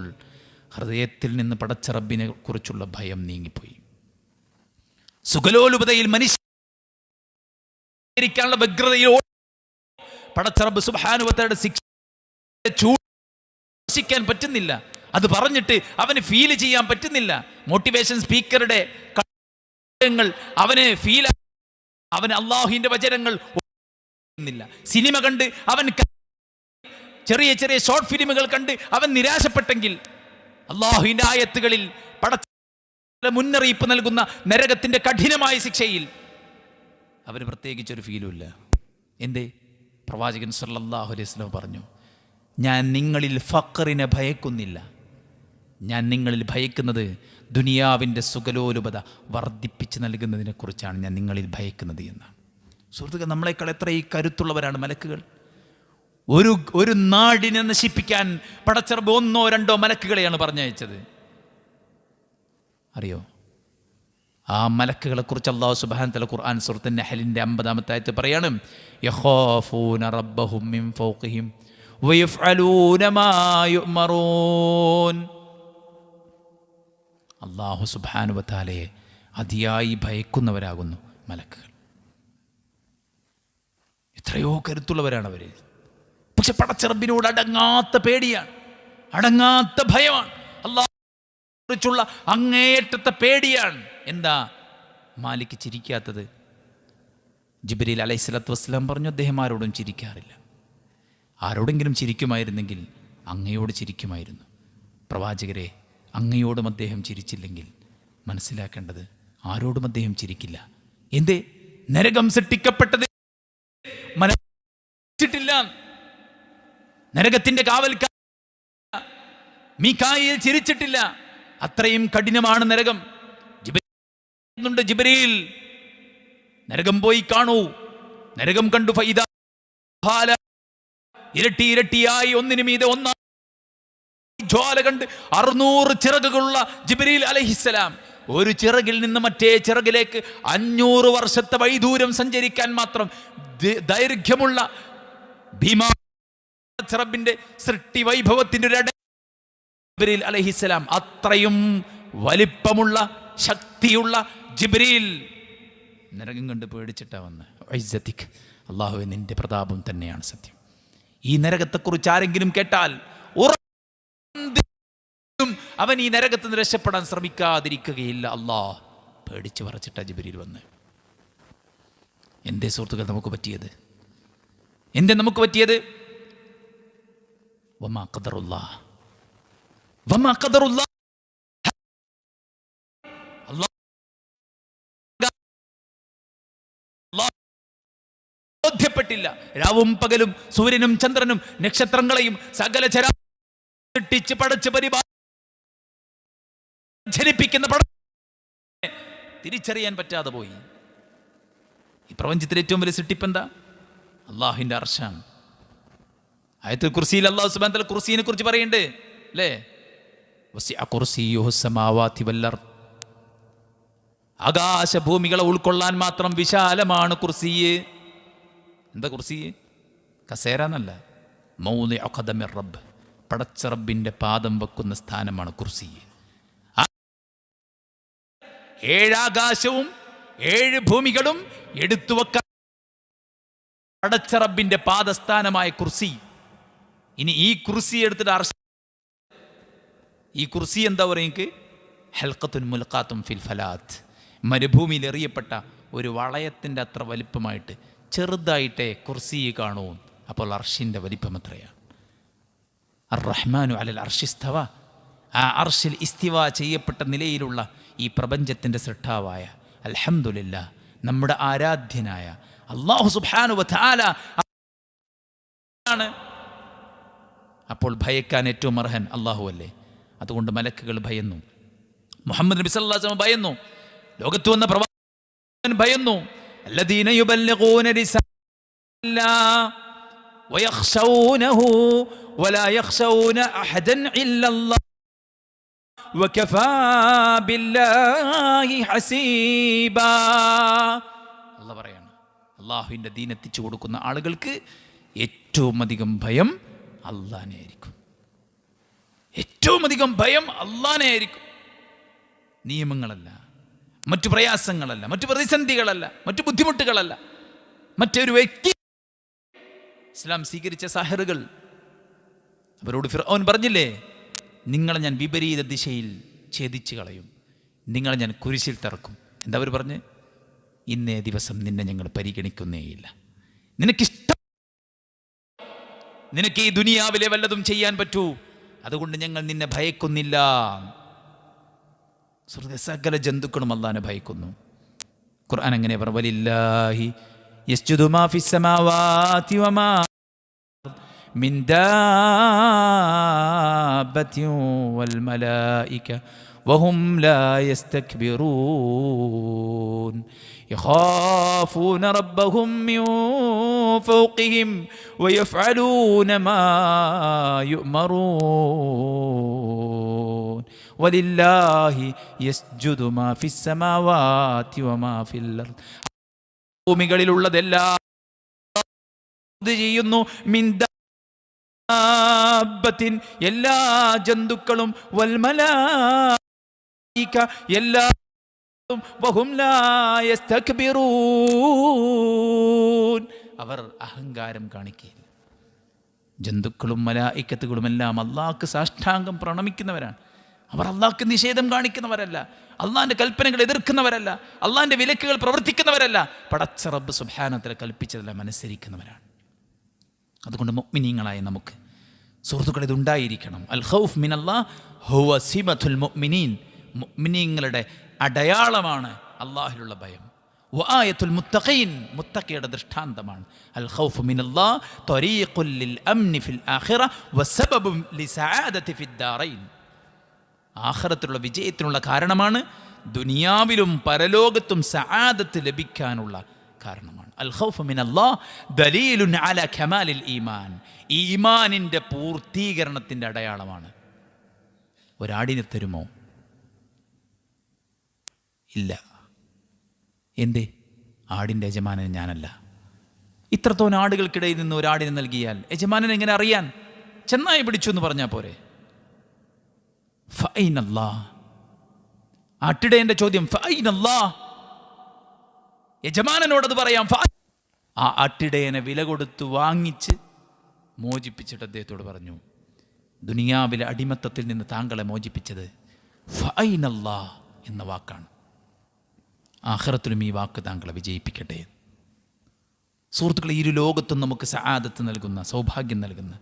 ഹൃദയത്തിൽ നിന്ന് പടച്ച റബ്ബിനെ കുറിച്ചുള്ള ഭയം നീങ്ങിപ്പോയി. സുഖലോലുപതയിൽ മനുഷ്യനുള്ള വ്യഗ്രതയിൽ പടച്ച റബ്ബ് സുബ്ഹാനഹു വ തആലയുടെ ശിക്ഷിക്കാൻ പറ്റുന്നില്ല. അത് പറഞ്ഞിട്ട് അവന് ഫീൽ ചെയ്യാൻ പറ്റുന്നില്ല. മോട്ടിവേഷൻ സ്പീക്കറുടെ അവന് അള്ളാഹുവിന്റെ വചനങ്ങൾ സിനിമ കണ്ട് അവൻ ചെറിയ ഷോർട്ട് ഫിലിമുകൾ കണ്ട് അവൻ നിരാശപ്പെട്ടെങ്കിൽ അള്ളാഹുവിന്റെ ആയത്തുകളിൽ മുന്നറിയിപ്പ് നൽകുന്ന നരകത്തിന്റെ കഠിനമായ ശിക്ഷയിൽ അവന് പ്രത്യേകിച്ചൊരു ഫീലും ഇല്ല. എന്തേ? പ്രവാചകൻ സല്ലല്ലാഹു അലൈഹി വസല്ലം പറഞ്ഞു, ഞാൻ നിങ്ങളിൽ ഫഖറിനെ ഭയക്കുന്നില്ല, ഞാൻ നിങ്ങളിൽ ഭയക്കുന്നത് ദുനിയാവിൻ്റെ സുഖലോലുപത വർദ്ധിപ്പിച്ച് നൽകുന്നതിനെക്കുറിച്ചാണ് ഞാൻ നിങ്ങളിൽ ഭയക്കുന്നത് എന്നാണ്. സുഹൃത്തുക്കൾ, നമ്മളെക്കാൾ എത്ര ഈ കരുത്തുള്ളവരാണ് മലക്കുകൾ. ഒരു നാടിനെ നശിപ്പിക്കാൻ പടച്ച റബ്ബ് 1 or 2 മലക്കുകളെയാണ് പറഞ്ഞയച്ചത്. അറിയോ? ആ മലക്കുകളെ കുറിച്ച് അല്ലാഹു സുബ്ഹാനഹു വ തആല ഖുർആൻ സൂറത്തുൻ നഹ്ലിന്റെ 50-ാമത്തെ ആയത്ത് പറയാണ്, യഖാഫൂന റബ്ബഹും മിൻ ഫൗഖിഹിം വയഫ്അലൂന മാ യുഅ്മറൂൻ. അല്ലാഹു സുബ്ഹാനഹു വ തആലയെ അതിയായി ഭയക്കുന്നവരാകുന്നു മലക്കുകൾ. എത്രയോ കരുത്തുള്ളവരാണ് അവർ. പക്ഷെ പടച്ച റബ്ബിനോട് അടങ്ങാത്ത പേടിയാണ്, അടങ്ങാത്ത ഭയമാണ്, അല്ലാഹുവിനെക്കുറിച്ചുള്ള അങ്ങേയറ്റത്തെ പേടിയാണ്. എന്താ മാലിക് ചിരിക്കാത്തത്? ജിബ്രീൽ അലൈഹിസ്സലാത്തു വസ്സലാം പറഞ്ഞു, അദ്ദേഹം ആരോടും ചിരിക്കാറില്ല. ആരോടെങ്കിലും ചിരിക്കുമായിരുന്നെങ്കിൽ അങ്ങയോട് ചിരിക്കുമായിരുന്നു. പ്രവാചകരെ, അങ്ങയോടും അദ്ദേഹം ചിരിച്ചില്ലെങ്കിൽ മനസ്സിലാക്കേണ്ടത് ആരോടും അദ്ദേഹം ചിരിക്കില്ല. എന്തേ? നരകം സൃഷ്ടിക്കപ്പെട്ടത് മനസ്സിട്ടില്ല. നരകത്തിന്റെ കാവൽക്കാരൻ മീകായിൽ ചിരിച്ചിട്ടില്ല. അത്രയും കഠിനമാണ് നരകം. ജിബ്രീൽ, നരകം പോയി കാണൂ. നരകം കണ്ടു. ഫൈദ ഇരട്ടിയായി ഒന്നിനു മീതെ ഒന്നാ ജ്വാല കണ്ട് 600 ചിറകുകളുള്ള ജിബ്രീൽ അലൈഹിസ്സലാം ഒരു ചിറകിൽ നിന്ന് മറ്റേ ചിറകിലേക്ക് 500 വർഷത്തെ വൈദൂരം സഞ്ചരിക്കാൻ മാത്രം ദൈർഘ്യമുള്ള റബ്ബിന്റെ സൃഷ്ടി വൈഭവത്തിന്റെ ഒരു ജിബ്രീൽ അലൈഹിസ്സലാം, അത്രയും വലിപ്പമുള്ള ശക്തിയുള്ള ജിബ്രീൽ നരകം കണ്ട് പേടിച്ചിട്ടാ വന്ന്. ഇസ്സതിക്, അല്ലാഹുവേ നിന്റെ പ്രതാപം തന്നെയാണ് സത്യം. ഈ നരകത്തെക്കുറിച്ച് ആരെങ്കിലും കേട്ടാൽ അവൻ ഈ നരകത്തിൽ നിന്ന് രക്ഷപ്പെടാൻ ശ്രമിക്കാതിരിക്കുകയില്ല. അല്ലാഹ് പേടിച്ച് വിറച്ചിട്ട ജിബ്രീൽ വന്ന്. എന്തേ സുഹൃത്തുക്കൾ നമുക്ക് പറ്റിയത്? എന്തേ നമുക്ക് പറ്റിയത്? വമാ ഖദറുല്ലാഹ് വമാ ഖദറുല്ലാഹ്. ബോധ്യപ്പെട്ടില്ല. രാവും പകലും സൂര്യനും ചന്ദ്രനും നക്ഷത്രങ്ങളെയും സകല ചരാട്ടിച്ച് പടച്ച് പരിപാലിക്കുന്ന തിരിച്ചറിയാൻ പറ്റാതെ പോയി. ഈ പ്രപഞ്ചത്തിലെ ഏറ്റവും വലിയ സൃഷ്ടിപ്പെന്താ? അള്ളാഹുവിന്റെ അർശാണ്. ആയത്തുൽ കുർസിയിൽ അല്ലാഹു സുബ്ഹാനഹു വ തആല കുർസിയെ കുറിച്ച് പറയുന്നുണ്ട് അല്ലേ? വസിഅ കുർസിയുഹു സമാവാതി വൽ അർദ്. ആകാശഭൂമികളെ ഉൾക്കൊള്ളാൻ മാത്രം വിശാലമാണ് കുർസി. എന്താ കുർസി? കസേര എന്നല്ല, മൗദിഉ ഖദമിർ റബ്ബ്, പടച്ച റബ്ബിന്റെ പാദം വെക്കുന്ന സ്ഥാനമാണ് കുർസി. 7 ആകാശവും 7 ഭൂമികളും എടുത്തു വെക്കാൻ പടച്ച റബ്ബിന്റെ പാദസ്ഥാനമായ കുർസി. ഇനി ഈ കുർസി എടുത്തിട്ട് ഈ കുർസി എന്താ പറയുക? ഹൽഖത്തുൻ മുൽഖാത്തും ഫിൽ ഫലാത്ത്, മരുഭൂമിയിൽ എറിയപ്പെട്ട ഒരു വളയത്തിൻ്റെ അത്ര വലിപ്പമായിട്ട് ചെറുതായിട്ടേ കുർസി കാണൂ. അപ്പോൾ അർഷിൻ്റെ വലിപ്പം എത്രയാണ്? അർ റഹ്മാനു അലൽ അർഷിസ്തവ, ആ അർഷിൽ ഇസ്തിവ ചെയ്യപ്പെട്ട നിലയിലുള്ള ഈ പ്രപഞ്ചത്തിൻ്റെ സൃഷ്ടാവായ അൽഹംദുലില്ലാഹ് നമ്മുടെ ആരാധ്യനായ അല്ലാഹു സുബ്ഹാനഹു വ തആല ആണ്. അപ്പോൾ ഭയക്കാൻ ഏറ്റവും അർഹൻ അല്ലാഹു അല്ലേ? അതുകൊണ്ട് മലക്കുകൾ ഭയന്നു, മുഹമ്മദ് നബി സല്ലല്ലാഹു അലൈഹി വസല്ലം ഭയന്നു, ലോകത്ത് വന്ന പ്രവാചകൻ ഭയന്നു. الذين يبلغون رسالة الله ويخشونه ولا يخشون أحدا إلا الله وكفى بالله حسيبا. അല്ലാഹു പറയാണ്, അല്ലാഹുവിൻ്റെ ദീൻ എത്തിച്ചു കൊടുക്കുന്ന ആളുകൾക്ക് ഏറ്റവും അധികം ഭയം അല്ലാഹനെ ആയിരിക്കും. ഏറ്റവും അധികം ഭയം അല്ലാഹനെ ആയിരിക്കും. നിയമങ്ങളല്ല, മറ്റു പ്രയാസങ്ങളല്ല, മറ്റു പ്രതിസന്ധികളല്ല, മറ്റു ബുദ്ധിമുട്ടുകളല്ല, മറ്റൊരു വ്യക്തി. ഇസ്ലാം സ്വീകരിച്ച സാഹിറുകൾ, അവരോട് ഫിർഔൻ പറഞ്ഞില്ലേ, നിങ്ങളെ ഞാൻ വിപരീത ദിശയിൽ ഛേദിച്ച് കളയും, നിങ്ങളെ ഞാൻ കുരിശിൽ തറക്കും. എന്താ അവർ പറഞ്ഞ്? ഇന്നേ ദിവസം നിന്നെ ഞങ്ങൾ പരിഗണിക്കുന്നേയില്ല. നിനക്ക് ഈ ദുനിയാവിലെ വല്ലതും ചെയ്യാൻ പറ്റൂ, അതുകൊണ്ട് ഞങ്ങൾ നിന്നെ ഭയക്കുന്നില്ല. സകല ജന്തുക്കളും അല്ലാഹനെ ഭയക്കുന്നു. ഖുർആൻ അങ്ങനെ പറഞ്ഞു, വലില്ലാഹി യസ്ജുദു മാ ഫിസ് സമാവാതി വമാ മിൻ ദാബത്തിൻ വൽ മലായിക വഹും ലാ യസ്തക്ബിറൂൻ യഖാഫൂന റബ്ബഹും മിൻ ഫൗഖിഹിം വയഫ്അലൂന മാ യുഅ്മറൂൻ വലില്ലാഹി യസ്ജുദു മാ ഫിസ് സമാവാതി വമാ ഫിൽ അർദ്. ഭൂമികളിലുള്ളതെല്ലാം ചെയ്യുന്നു. മിൻ ദാബത്തിൻ, എല്ലാ ജന്തുക്കളും, വൽ മലായിക, എല്ലാ, വഹും ലാ യസ്തക്ബിറൂൻ, അവർ അഹങ്കാരം കാണിക്കുകയില്ല. ജന്തുക്കളും മലായിക്കത്തുകളും എല്ലാം അല്ലാഹുക്ക് സാഷ്ടാംഗം പ്രണമിക്കുന്നവരാണ്. അവർ അല്ലാഹുക്ക് നിഷേധം കാണിക്കുന്നവരല്ല, അള്ളാഹിൻ്റെ കൽപ്പനകൾ എതിർക്കുന്നവരല്ല, അള്ളാഹിൻ്റെ വിലക്കുകൾ പ്രവർത്തിക്കുന്നവരല്ല, പടച്ച റബ്ബ് സുബ്ഹാനഹു വ തആല കൽപ്പിച്ചതെല്ലാം അനുസരിക്കുന്നവരാണ്. അതുകൊണ്ട് മുഅ്മിനീങ്ങളായ നമുക്ക് സുഹൃത്തുക്കൾ ഇതുണ്ടായിരിക്കണം. അൽ ഖൗഫ് മിനല്ലാഹ് ഹുവ സിമത്തുൽ മുഅ്മിനീൻ, മുഅ്മിനീങ്ങളുടെ അടയാളമാണ് അല്ലാഹിലുള്ള ഭയം. വആയത്തുൽ മുത്തഖീൻ, മുത്തഖിയുടെ ദൃഷ്ടാന്തമാണ്. അൽ ഖൗഫ് മിനല്ലാഹ് ത്വരീഖുൽ ലിൽ അംനി ഫിൽ ആഖിറ വസബബുൻ ലിസആദതി ഫിദ് ദാറൈൻ, ആഖിറത്തിലുള്ള വിജയത്തിനുള്ള കാരണമാണ്, ദുനിയാവിലും പരലോകത്തും സആദത്ത് ലഭിക്കാനുള്ള കാരണമാണ്. അൽ ഖൗഫ് മിനല്ലാഹ് ദലീലുൻ അലാ കമാലിൽ ഈമാൻ, ഈമാനിൻ്റെ പൂർത്തീകരണത്തിൻ്റെ അടയാളമാണ്. ഒരാടിനെ തരുമോ? ഇല്ല. എന്തേ? ആടിൻ്റെ യജമാനൻ ഞാനല്ല. ഇത്രത്തോളം ആടുകൾക്കിടയിൽ നിന്ന് ഒരാടിനെ നൽകിയാൽ യജമാനൻ എങ്ങനെ അറിയാൻ? ചെന്നായി പിടിച്ചു എന്ന് പറഞ്ഞാൽ പോരെ? ഫൈനല്ലാഹ്, ആട്ടിടേൻ്റെ ചോദ്യം ഫൈനല്ലാഹ്, യജമാനനോടത് പറയാം. ആ ആട്ടിടയനെ വില കൊടുത്ത് വാങ്ങിച്ച് മോചിപ്പിച്ചിട്ട് അദ്ദേഹത്തോട് പറഞ്ഞു, ദുനിയാവിലെ അടിമത്തത്തിൽ നിന്ന് താങ്കളെ മോചിപ്പിച്ചത് ഫൈനല്ലാഹ് എന്ന വാക്കാണ്. ആഖിറത്തിലും ഈ വാക്ക് താങ്കളെ വിജയിപ്പിക്കട്ടെ. സുഹൃത്തുക്കളെ, ഈ ഒരു ലോകത്തും നമുക്ക് സആദത്ത് നൽകുന്ന, സൗഭാഗ്യം നൽകുന്ന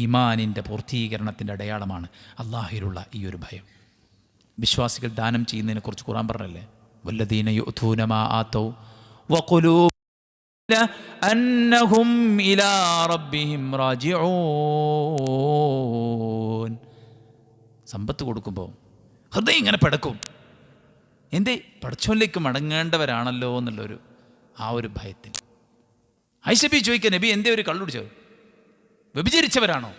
ഈമാനിൻ്റെ പൂർത്തീകരണത്തിൻ്റെ അടയാളമാണ് അള്ളാഹിലുള്ള ഈ ഒരു ഭയം. വിശ്വാസികൾ ദാനം ചെയ്യുന്നതിനെക്കുറിച്ച് ഖുർആൻ പറഞ്ഞല്ലേ, വല്ലദീന യുഅ്തൂന മാ ആതൗ വഖുലൂബുഹും അന്നഹും ഇലാ റബ്ബിഹിം റാജിഊൻ. സമ്പത്ത് കൊടുക്കുമ്പോൾ ഹൃദയം ഇങ്ങനെ പടക്കും. എന്തേ? പടച്ചോനിലേക്ക് മടങ്ങേണ്ടവരാണല്ലോ എന്നുള്ളൊരു ആ ഒരു ഭയത്തിൽ. ആയിഷ ബി ചോദിക്കുക, നബി എന്തേ ഒരു കള്ളുടിച്ചോ? വ്യഭിചരിച്ചവരാണോ?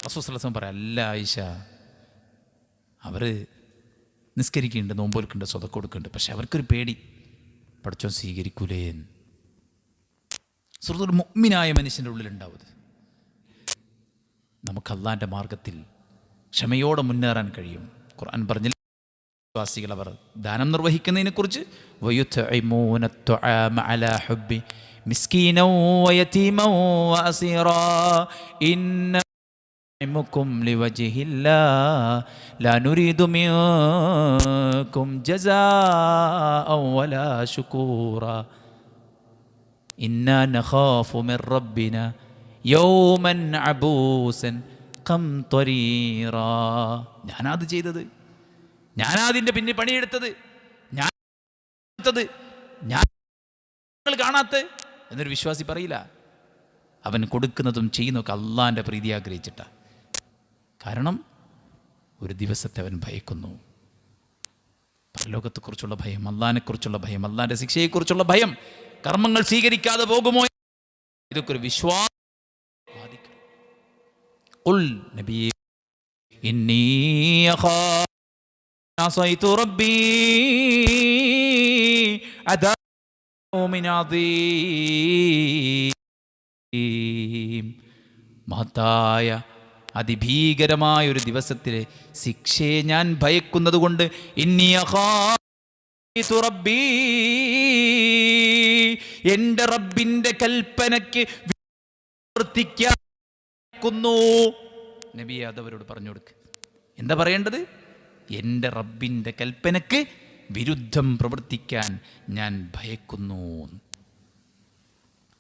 റസൂൽ സല്ലല്ലാഹു അലൈഹി വസല്ലം പറയാം, അല്ല ആയിഷ, അവർ നിസ്കരിക്കുന്നുണ്ട്, നോമ്പോൽക്കുന്നുണ്ട്, സ്വതക്ക കൊടുക്കുന്നുണ്ട്, പക്ഷെ അവർക്കൊരു പേടി, പടച്ചോൻ സ്വീകരിക്കൂലേ. സുഹൃത്തുക്കൾ, മുഅ്മിനായ മനുഷ്യൻ്റെ ഉള്ളിലുണ്ടാവുന്നത്. നമുക്ക് അള്ളാൻ്റെ മാർഗത്തിൽ ക്ഷമയോടെ മുന്നേറാൻ കഴിയും. ഖുർആൻ പറഞ്ഞില്ല, വിശ്വാസികൾ അവർ ദാനം നിർവഹിക്കുന്നതിനെക്കുറിച്ച്, വയുത്ഇമൂന അത്ത്വആമ അലാ ഹുബ്ബി മിസ്കീനൻ വയതീമൻ വഅസീറാ ഇന്നമുക്കും ലിവജ്ഹില്ലാഹ് ലാ നുരീദു മിൻകും ജസാഅൻ വലാ ശുകൂറാ ഇന്നാ നഖാഫു മിർ റബ്ബിനാ യൗമൻ അബൂസൻ ഖംതരീറാ. ഞാനത് ചെയ്തത്, ഞാനതിൻ്റെ പിന്നെ പണിയെടുത്തത്, ഞാൻ കാണാത്ത എന്നൊരു വിശ്വാസി പറയില്ല. അവൻ കൊടുക്കുന്നതും ചെയ്യുന്നതൊക്കെ അള്ളാൻ്റെ പ്രീതി ആഗ്രഹിച്ചിട്ടാ. കാരണം ഒരു ദിവസത്തെ അവൻ ഭയക്കുന്നു. പരലോകത്തെക്കുറിച്ചുള്ള ഭയം, അള്ളാഹിനെക്കുറിച്ചുള്ള ഭയം, അള്ളാഹിൻ്റെ ശിക്ഷയെക്കുറിച്ചുള്ള ഭയം, കർമ്മങ്ങൾ സ്വീകരിക്കാതെ പോകുമോ, ഇതൊക്കെ ഒരു വിശ്വാസം. ഖുൽ നബിയേ ഇന്നി അസൈതു റബ്ബി അദാമിൻ അദീം. മഹത്തായ അതിഭീകരമായ ഒരു ദിവസത്തിലെ ശിക്ഷയെ ഞാൻ ഭയക്കുന്നത് കൊണ്ട് ഇന്നി അഖാഫു റബ്ബി, എൻ്റെ റബ്ബിൻ്റെ കൽപ്പനയ്ക്ക് പ്രവർത്തിക്കുന്നു. നബിയെ അതവരോട് പറഞ്ഞു കൊടുക്ക്. എന്താ പറയേണ്ടത്? എൻ്റെ റബ്ബിൻ്റെ കൽപ്പനയ്ക്ക് വിരുദ്ധം പ്രവർത്തിക്കാൻ ഞാൻ ഭയക്കുന്നു.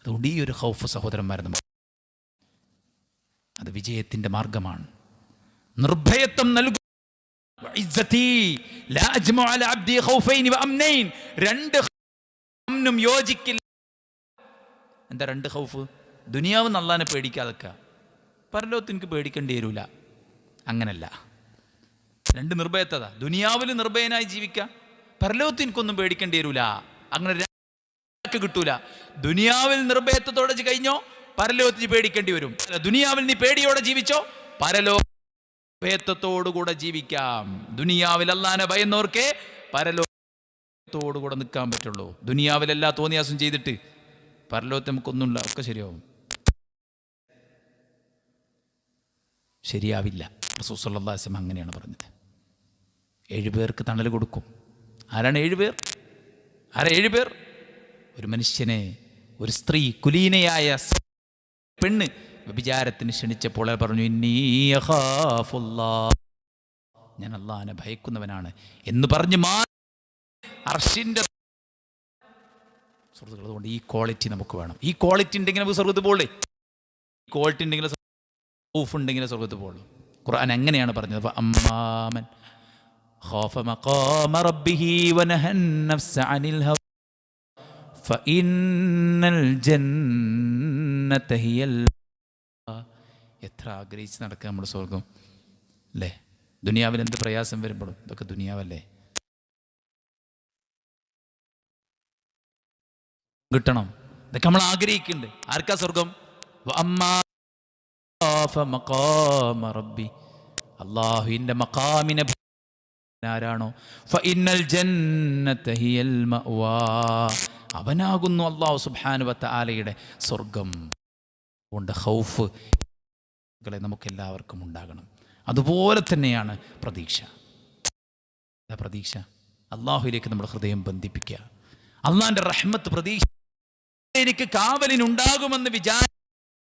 അതുകൊണ്ട് ഈ ഒരു ഖൗഫ് സഹോദരന്മാരെ, അത് വിജയത്തിൻ്റെ മാർഗമാണ്. നിർഭയത്വം നൽകും. രണ്ട് ഖൗഫിനും യോജിക്കില്ല. എന്താ രണ്ട് ഖൗഫ്? ദുനിയാവ് അല്ലാഹനെ പേടിക്കാതൊക്കെ, പരലോകത്ത് എനിക്ക് പേടിക്കേണ്ടി വരില്ല. അങ്ങനല്ല, രണ്ട് നിർഭയത്തത. ദുനിയാവിൽ നിർഭയനായി ജീവിക്കാം, പരലോകത്ത് എനിക്കൊന്നും പേടിക്കേണ്ടി വരില്ല. അങ്ങനെ കിട്ടൂല. ദുനിയാവിൽ നിർഭയത്വത്തോടെ കഴിഞ്ഞോ, പരലോകത്ത് പേടിക്കേണ്ടി വരും. ദുനിയാവിൽ നീ പേടിയോടെ ജീവിച്ചോ, പരലോക ഭയത്വത്തോടുകൂടെ ജീവിക്കാം. ദുനിയാവിൽ അല്ലാഹനെ ഭയന്നോർക്കേ പരലോകത്തോടുകൂടെ നിൽക്കാൻ പറ്റുള്ളൂ. ദുനിയാവിൽ എല്ലാ തോന്നിയാസം ചെയ്തിട്ട് പരലോകത്ത് നമുക്കൊന്നുമില്ല, ഒക്കെ ശരിയാവും. ശരിയാവില്ല. റസൂൽ സല്ലല്ലാഹു അലൈഹി വസല്ലം അങ്ങനെയാണ് പറഞ്ഞത്. 7 പേർക്ക് തണൽ കൊടുക്കും. ആരാണ് 7 പേർ? ആരാ 7 പേർ? ഒരു മനുഷ്യനെ, ഒരു സ്ത്രീ, കുലീനയായ പെണ്ണ് വ്യഭിചാരത്തിന് ക്ഷണിച്ചപ്പോൾ പറഞ്ഞു, ഇന്നി അഖാഫുല്ലാഹ്, ഞാൻ അല്ലാഹനെ ഭയക്കുന്നവനാണ് എന്ന് പറഞ്ഞ് അർശിൻ്റെ സുഹൃത്തുക്കൾ. അതുകൊണ്ട് ഈ ക്വാളിറ്റി നമുക്ക് വേണം. ഈ ക്വാളിറ്റി ഉണ്ടെങ്കിൽ നമുക്ക് സ്വർഗ്ഗത്തിൽ പോകണ്ടേ? ഈ ക്വാളിറ്റി ഉണ്ടെങ്കിൽ, ഖൗഫ് ഉണ്ടെങ്കിൽ സ്വർഗ്ഗത്തിൽ പോകുള്ളൂ. ഖുർആൻ അങ്ങനെയാണ് പറഞ്ഞത്, അമ്മാമൻ ഖാഫ മഖാമ റബ്ബിഹി വനഹൻ നഫ്സ അനിൽ ഹവ ഫഇന്നൽ ജന്നത ഹിയൽ. എത്ര ആഗ്രഹിച്ച് നടക്കുക നമ്മുടെ സ്വർഗം അല്ലേ? ദുനിയാവിൽ എന്ത് പ്രയാസം വരുമ്പോഴും ഇതൊക്കെ ദുനിയാവല്ലേ, കിട്ടണം. ഇതൊക്കെ നമ്മൾ ആഗ്രഹിക്കുന്നുണ്ട്. ആർക്കാ സ്വർഗം? അള്ളാഹുവിന്റെ മഖാമിനെ ആരാണോ, ഫഇന്നൽ ജന്നത ഹിയൽ മഅവാ, അവനാകുന്നു അല്ലാഹു സുബ്ഹാനഹു വ തആലയുടെ സ്വർഗം. കൊണ്ട് ഖൗഫ് നമുക്കെല്ലാവർക്കും ഉണ്ടാകണം. അതുപോലെ തന്നെയാണ് പ്രതീക്ഷ. പ്രതീക്ഷ അള്ളാഹുവിലേക്ക് നമ്മുടെ ഹൃദയം ബന്ധിപ്പിക്കുക. അള്ളാഹിന്റെ റഹ്മത്ത് പ്രതീക്ഷ, എനിക്ക് കാവലിനുണ്ടാകുമെന്ന് വിചാരിച്ച്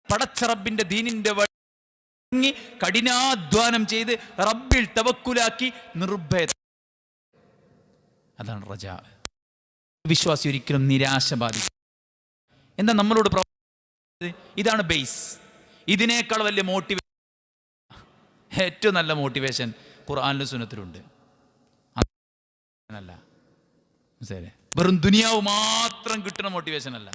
പടച്ച റബ്ബിന്റെ ദീനിന്റെ വഴങ്ങി കഠിനാധ്വാനം ചെയ്ത് റബ്ബിൽ തവക്കുലാക്കി നിർഭയ, അതാണ് റജാ. വിശ്വാസി ഒരിക്കലും നിരാശ ബാധിക്കും. എന്താ നമ്മളോട് ഇതാണ് ബേസ്. ഇതിനേക്കാൾ വലിയ മോട്ടിവേഷൻ, ഏറ്റവും നല്ല മോട്ടിവേഷൻ ഖുർആനിലും സുന്നത്തിലുണ്ട്. അല്ല, മനസ്സിലായില്ലേ? വെറും ദുനിയാവ് മാത്രം കിട്ടുന്ന മോട്ടിവേഷൻ അല്ല.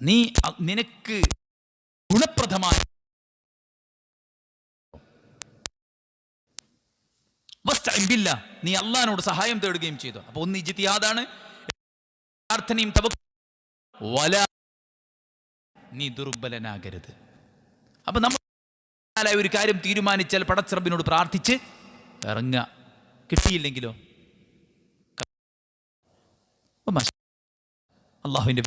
നീ നിനക്ക് ഗുണപ്രദമായ നീ അള്ളാഹിനോട് സഹായം തേടുകയും ചെയ്തു. അപ്പൊ ഒന്ന് ഇജ്തിഹാദാണ്, പ്രാർത്ഥനയും നീ ദുർബലനാകരുത്. അപ്പൊ നമ്മൾ ഒരു കാര്യം തീരുമാനിച്ചാൽ പടച്ചറബിനോട് പ്രാർത്ഥിച്ച് ഇറങ്ങുക. കിട്ടിയില്ലെങ്കിലോ അള്ളാഹുവിൻ്റെ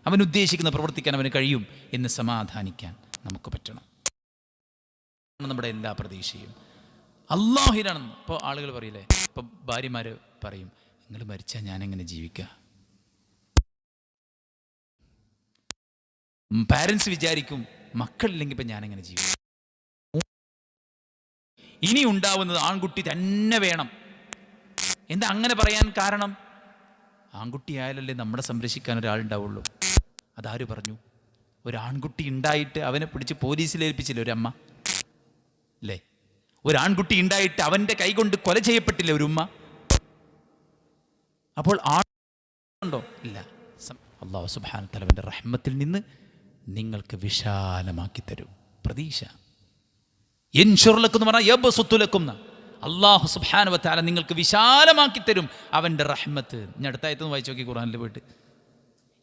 അവൻ ഉദ്ദേശിക്കുന്ന പ്രവർത്തിക്കാൻ അവന് കഴിയും എന്ന് സമാധാനിക്കാൻ നമുക്ക് പറ്റണം. നമ്മുടെ എല്ലാ പ്രതീക്ഷയും അള്ളാഹുവിനാണെന്ന്. ഇപ്പോൾ ആളുകൾ പറയില്ലേ, ഇപ്പൊ ഭാര്യമാര് പറയും, നിങ്ങൾ മരിച്ചാൽ ഞാൻ എങ്ങനെ ജീവിക്കുക? പാരൻസ് വിചാരിക്കും, മക്കളില്ലെങ്കിൽ ഇപ്പം ഞാനെങ്ങനെ ജീവിക്കും? ഇനി ഉണ്ടാവുന്നത് ആൺകുട്ടി തന്നെ വേണം. എന്താ അങ്ങനെ പറയാൻ കാരണം? ആൺകുട്ടി ആയാലല്ലേ നമ്മളെ സംരക്ഷിക്കാൻ ഒരാളുണ്ടാവുള്ളൂ. അതാര് പറഞ്ഞു? ഒരു ആൺകുട്ടി ഉണ്ടായിട്ട് അവനെ പിടിച്ച് പോലീസിൽ ഏൽപ്പിച്ചില്ലേ ഒരമ്മ? അല്ലേ? ഒരു ആൺകുട്ടി ഉണ്ടായിട്ട് അവൻ്റെ കൈകൊണ്ട് കൊല ചെയ്യപ്പെട്ടില്ലേ ഒരു ഉമ്മ? അപ്പോൾ ആണുണ്ടോ? ഇല്ല. അല്ലാഹു സുബ്ഹാനഹു വ തആല റഹ്മത്തിൽ നിന്ന് നിങ്ങൾക്ക് വിശാലമാക്കി തരും പ്രതീക്ഷ. എന്ന് പറഞ്ഞാൽ യബ്സുത്തുലക്കും, അല്ലാഹു സുബ്ഹാനഹു വ തആല നിങ്ങൾക്ക് വിശാലമാക്കി തരും അവൻ്റെ റഹ്മത്ത്. ഞാൻ അടുത്ത ആയത്ത് വായിച്ചു നോക്കി ഖുർആനിൽ പോയിട്ട്.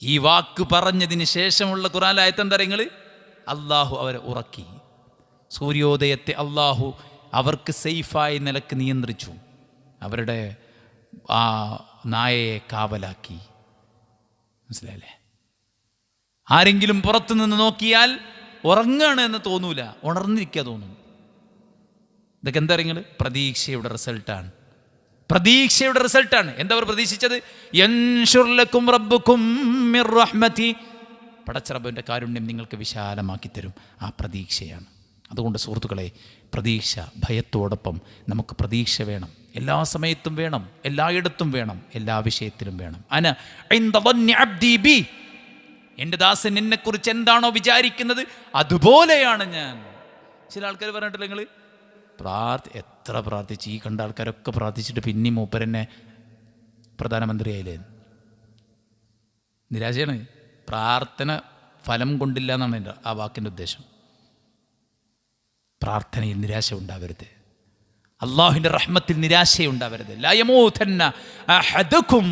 ഈ വാക്ക് പറഞ്ഞതിന് ശേഷമുള്ള ഖുർആനിലെ ആയത്ത് എന്താ നിങ്ങൾ? അള്ളാഹു അവരെ ഉറക്കി. സൂര്യോദയത്തെ അള്ളാഹു അവർക്ക് സേഫായ നിലക്ക് നിയന്ത്രിച്ചു. അവരുടെ ആ നായയെ കാവലാക്കി. മനസ്സിലായില്ലേ? ആരെങ്കിലും പുറത്തു നിന്ന് നോക്കിയാൽ ഉറങ്ങാണ് എന്ന് തോന്നൂല, ഉണർന്നിരിക്കുക തോന്നും. ഇതൊക്കെ എന്താ നിങ്ങൾ? പ്രതീക്ഷയുടെ റിസൾട്ടാണ്. പ്രതീക്ഷയുടെ റിസൾട്ടാണ്. എന്താ അവർ പ്രതീക്ഷിച്ചത്? യൻശുർ ലക്കും റബ്ബുക്കും മിർ റഹ്മതി, പടച്ചറബിൻ്റെ കാരുണ്യം നിങ്ങൾക്ക് വിശാലമാക്കി തരും. ആ പ്രതീക്ഷയാണ്. അതുകൊണ്ട് സുഹൃത്തുക്കളെ, പ്രതീക്ഷ, ഭയത്തോടൊപ്പം നമുക്ക് പ്രതീക്ഷ വേണം. എല്ലാ സമയത്തും വേണം, എല്ലായിടത്തും വേണം, എല്ലാ വിഷയത്തിലും വേണം. അന ഇൻദ ദന്നി അബ്ദി ബി, എൻ്റെ ദാസൻ എന്നെക്കുറിച്ച് എന്താണോ വിചാരിക്കുന്നത് അതുപോലെയാണ് ഞാൻ. ചില ആൾക്കാർ പറഞ്ഞിട്ടില്ല, നിങ്ങൾ എത്ര പ്രാർത്ഥിച്ച്, ഈ കണ്ട ആൾക്കാരൊക്കെ പ്രാർത്ഥിച്ചിട്ട് പിന്നെയും മൂപ്പരെന്നെ പ്രധാനമന്ത്രിയായില്ലേ? നിരാശയാണ്. പ്രാർത്ഥന ഫലം കൊണ്ടില്ല എന്നാണ് എൻ്റെ ആ വാക്കിൻ്റെ ഉദ്ദേശം. പ്രാർത്ഥനയിൽ നിരാശ ഉണ്ടാവരുത്. അള്ളാഹുവിൻ്റെ റഹ്മത്തിൽ നിരാശയുണ്ടാവരുത്. ലാ യമൂതന്ന അഹദുകും